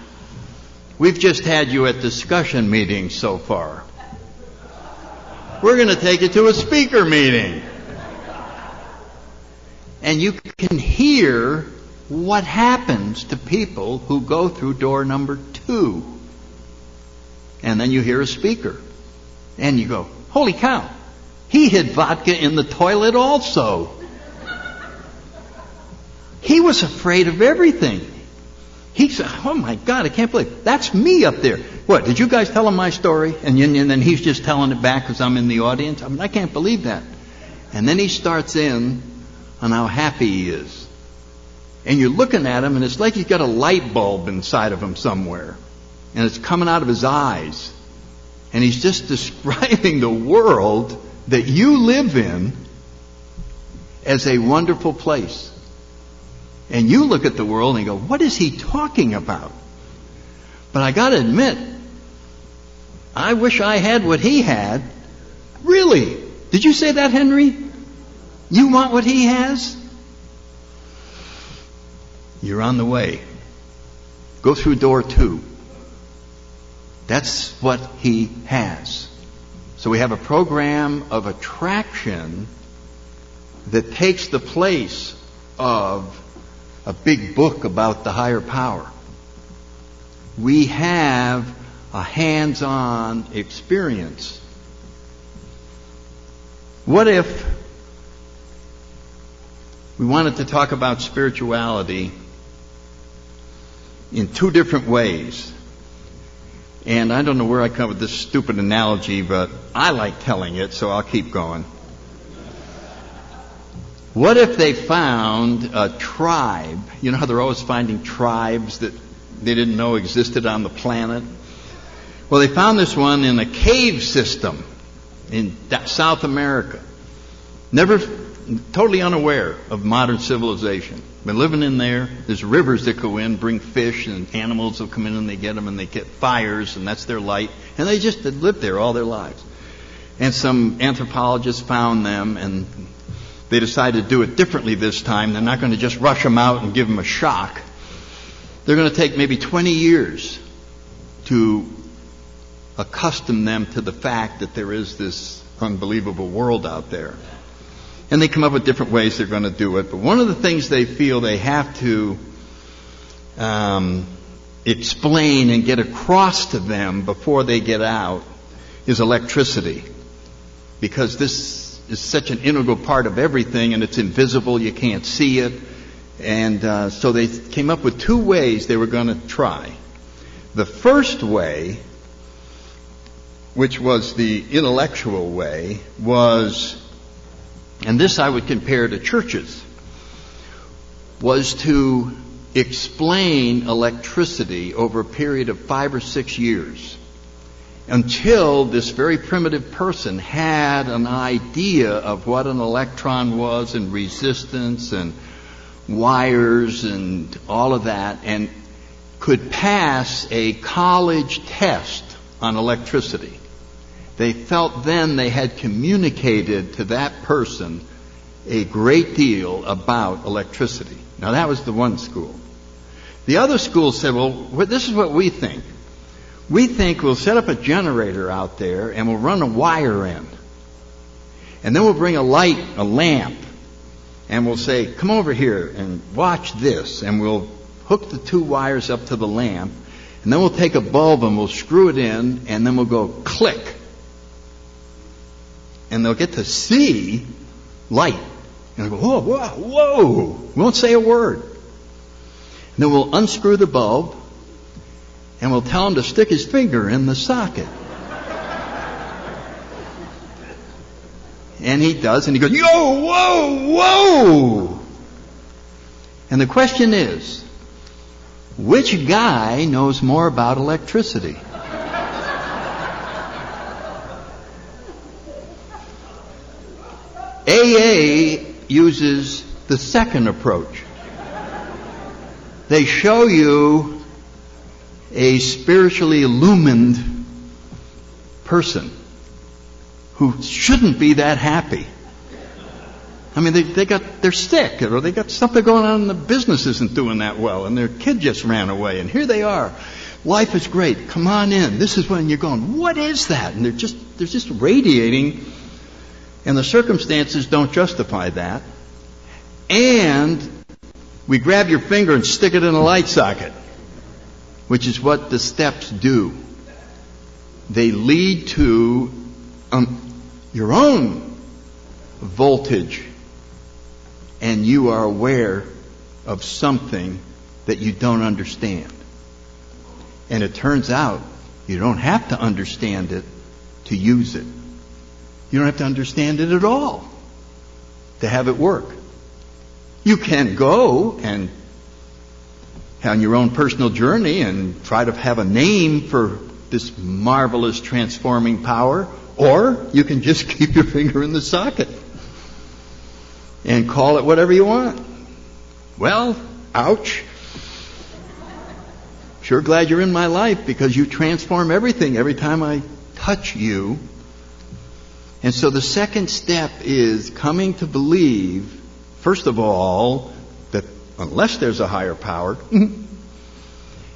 We've just had you at discussion meetings so far. We're going to take you to a speaker meeting. And you can hear what happens to people who go through door number 2. And then you hear a speaker. And you go, holy cow, he hid vodka in the toilet also. He was afraid of everything. He said, oh my God, I can't believe it. That's me up there. What, did you guys tell him my story? And then he's just telling it back because I'm in the audience? I mean, I can't believe that. And then he starts in on how happy he is. And you're looking at him, and it's like he's got a light bulb inside of him somewhere. And it's coming out of his eyes. And he's just describing the world that you live in as a wonderful place. And you look at the world and go, what is he talking about? But I got to admit, I wish I had what he had. Really? Did you say that, Henry? You want what he has? You're on the way. Go through door 2. That's what he has. So we have a program of attraction that takes the place of a big book about the higher power. We have a hands-on experience. What if we wanted to talk about spirituality in 2 different ways? And I don't know where I come up with this stupid analogy, but I like telling it, so I'll keep going. What if they found a tribe? You know how they're always finding tribes that they didn't know existed on the planet? Well, they found this one in a cave system in South America. Totally unaware of modern civilization. Been living in there. There's rivers that go in, bring fish, and animals will come in and they get them, and they get fires, and that's their light. And they just had lived there all their lives. And some anthropologists found them, and they decided to do it differently this time. They're not going to just rush them out and give them a shock. They're going to take maybe 20 years to accustom them to the fact that there is this unbelievable world out there. And they come up with different ways they're going to do it. But one of the things they feel they have to explain and get across to them before they get out is electricity. Because this is such an integral part of everything, and it's invisible, you can't see it. And so they came up with 2 ways they were going to try. The first way, which was the intellectual way, was, and this I would compare to churches, was to explain electricity over a period of 5 or 6 years until this very primitive person had an idea of what an electron was and resistance and wires and all of that, and could pass a college test on electricity. They felt then they had communicated to that person a great deal about electricity. Now that was the one school. The other school said, well, this is what we think. We think we'll set up a generator out there and we'll run a wire in. And then we'll bring a lamp, and we'll say, come over here and watch this. And we'll hook the 2 wires up to the lamp, and then we'll take a bulb and we'll screw it in, and then we'll go click. And they'll get to see light. And they'll go, whoa, whoa, whoa. We won't say a word. And then we'll unscrew the bulb, and we'll tell him to stick his finger in the socket. And he does, and he goes, yo, whoa, whoa. And the question is, which guy knows more about electricity? AA uses the second approach. They show you a spiritually illumined person who shouldn't be that happy. I mean, they're sick, or they got something going on, and the business isn't doing that well, and their kid just ran away, and here they are. Life is great. Come on in. This is when you're going, what is that? And they're just radiating, and the circumstances don't justify that. And we grab your finger and stick it in a light socket, which is what the steps do. They lead to your own voltage, and you are aware of something that you don't understand. And it turns out you don't have to understand it to use it. You don't have to understand it at all to have it work. You can go and on your own personal journey and try to have a name for this marvelous transforming power, or you can just keep your finger in the socket and call it whatever you want. Well, ouch. Sure glad you're in my life, because you transform everything every time I touch you. And so the second step is coming to believe, first of all, that unless there's a higher power,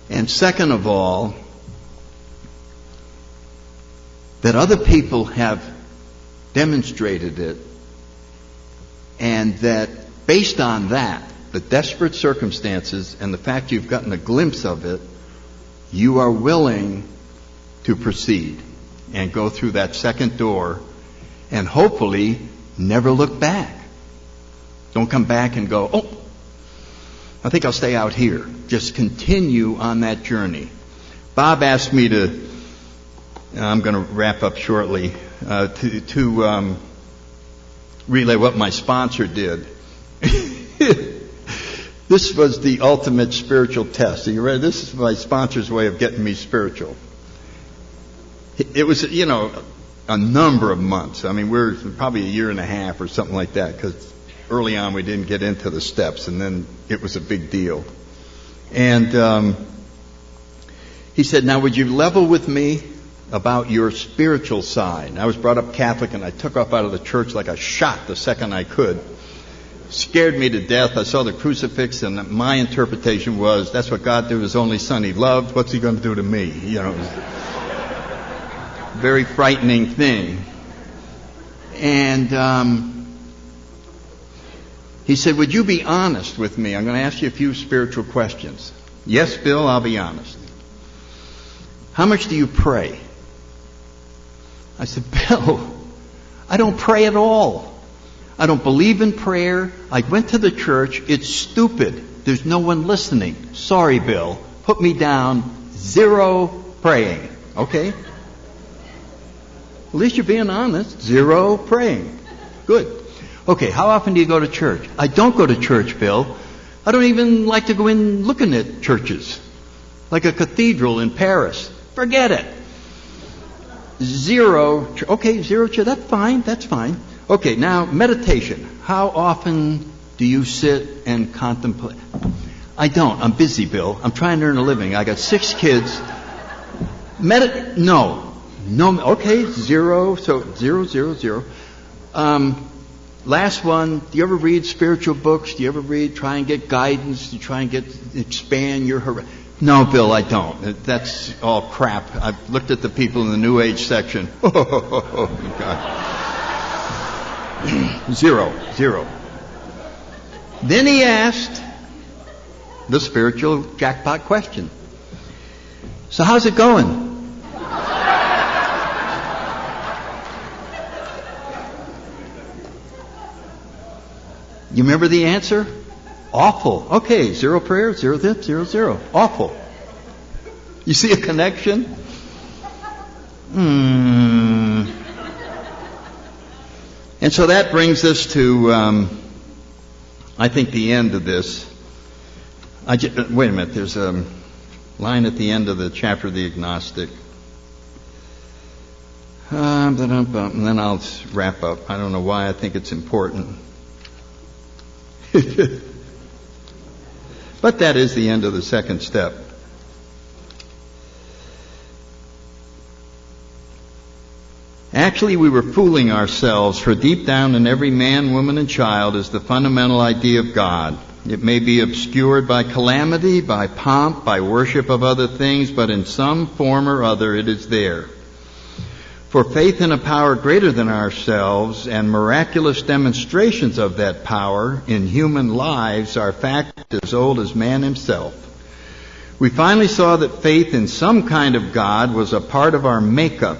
and second of all, that other people have demonstrated it, and that based on that, the desperate circumstances and the fact you've gotten a glimpse of it, you are willing to proceed and go through that second door and hopefully never look back. Don't come back and go, oh, I think I'll stay out here. Just continue on that journey. Bob asked me to, I'm going to wrap up shortly, to relay what my sponsor did. This was the ultimate spiritual test. Are you ready? This is my sponsor's way of getting me spiritual. It was, a number of months. I mean, we're probably a year and a half or something like that, because early on we didn't get into the steps, and then it was a big deal. And he said, now would you level with me about your spiritual side? I was brought up Catholic, and I took off out of the church like a shot the second I could. Scared me to death. I saw the crucifix, and my interpretation was, that's what God did to His only Son He loved. What's He going to do to me? Very frightening thing. And he said, would you be honest with me? I'm going to ask you a few spiritual questions. Yes, Bill, I'll be honest. How much do you pray? I said, Bill, I don't pray at all. I don't believe in prayer. I went to the church. It's stupid. There's no one listening. Sorry, Bill. Put me down. 0 praying. Okay? At least you're being honest. 0 praying. Good. Okay, how often do you go to church? I don't go to church, Bill. I don't even like to go in looking at churches. Like a cathedral in Paris. Forget it. 0. Okay, 0 church. That's fine. That's fine. Okay, now meditation. How often do you sit and contemplate? I don't. I'm busy, Bill. I'm trying to earn a living. I got 6 kids. No. Okay, 0. So 0, 0, 0. Last one. Do you ever read spiritual books? Do you ever try and get guidance? Do you try and expand your horizon? No, Bill, I don't. That's all crap. I've looked at the people in the New Age section. Oh, God. 0. Then he asked the spiritual jackpot question. So how's it going? You remember the answer? Awful. Okay, 0 prayer, 0 this, 0, 0. Awful. You see a connection? And so that brings us to, I think, the end of this. Wait a minute, there's a line at the end of the chapter of the agnostic. And then I'll wrap up. I don't know why I think it's important. But that is the end of the second step. Actually, we were fooling ourselves, for deep down in every man, woman, and child is the fundamental idea of God. It may be obscured by calamity, by pomp, by worship of other things, but in some form or other it is there. For faith in a power greater than ourselves and miraculous demonstrations of that power in human lives are fact as old as man himself. We finally saw that faith in some kind of God was a part of our makeup,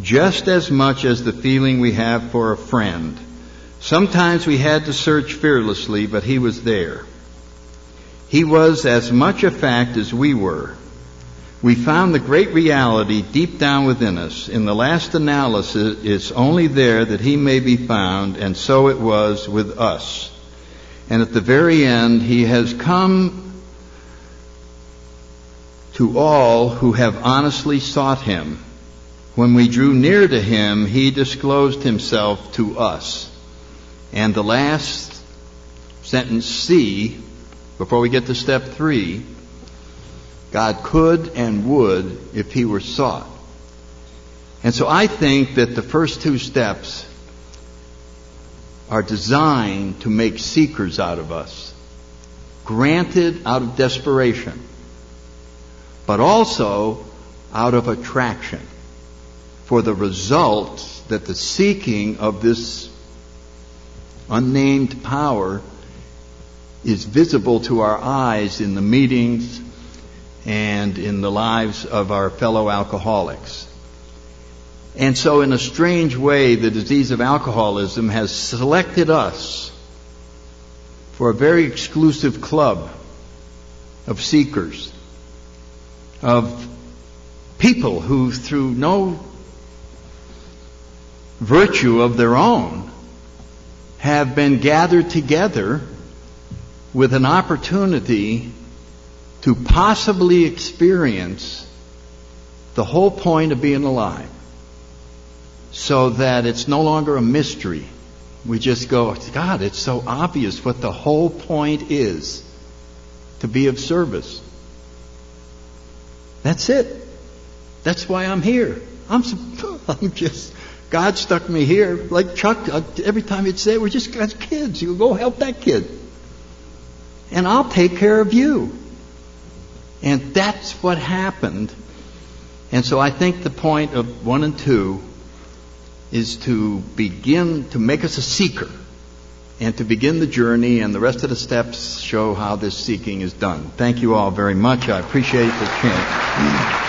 just as much as the feeling we have for a friend. Sometimes we had to search fearlessly, but he was there. He was as much a fact as we were. We found the great reality deep down within us. In the last analysis, it's only there that he may be found, and so it was with us. And at the very end, he has come to all who have honestly sought him. When we drew near to him, he disclosed himself to us. And the last sentence, C, before we get to step 3, God could and would if he were sought. And so I think that the first 2 steps are designed to make seekers out of us, granted out of desperation, but also out of attraction, for the results that the seeking of this unnamed power is visible to our eyes in the meetings and in the lives of our fellow alcoholics. And so in a strange way, the disease of alcoholism has selected us for a very exclusive club of seekers, of people who through no virtue of their own have been gathered together with an opportunity to possibly experience the whole point of being alive, so that it's no longer a mystery. We just go, God, it's so obvious what the whole point is, to be of service. That's it. That's why I'm here. I'm just, God stuck me here. Like Chuck, every time he'd say, we're just God's kids. You go help that kid. And I'll take care of you. And that's what happened. And so I think the point of 1 and 2 is to begin to make us a seeker and to begin the journey, and the rest of the steps show how this seeking is done. Thank you all very much. I appreciate the chance.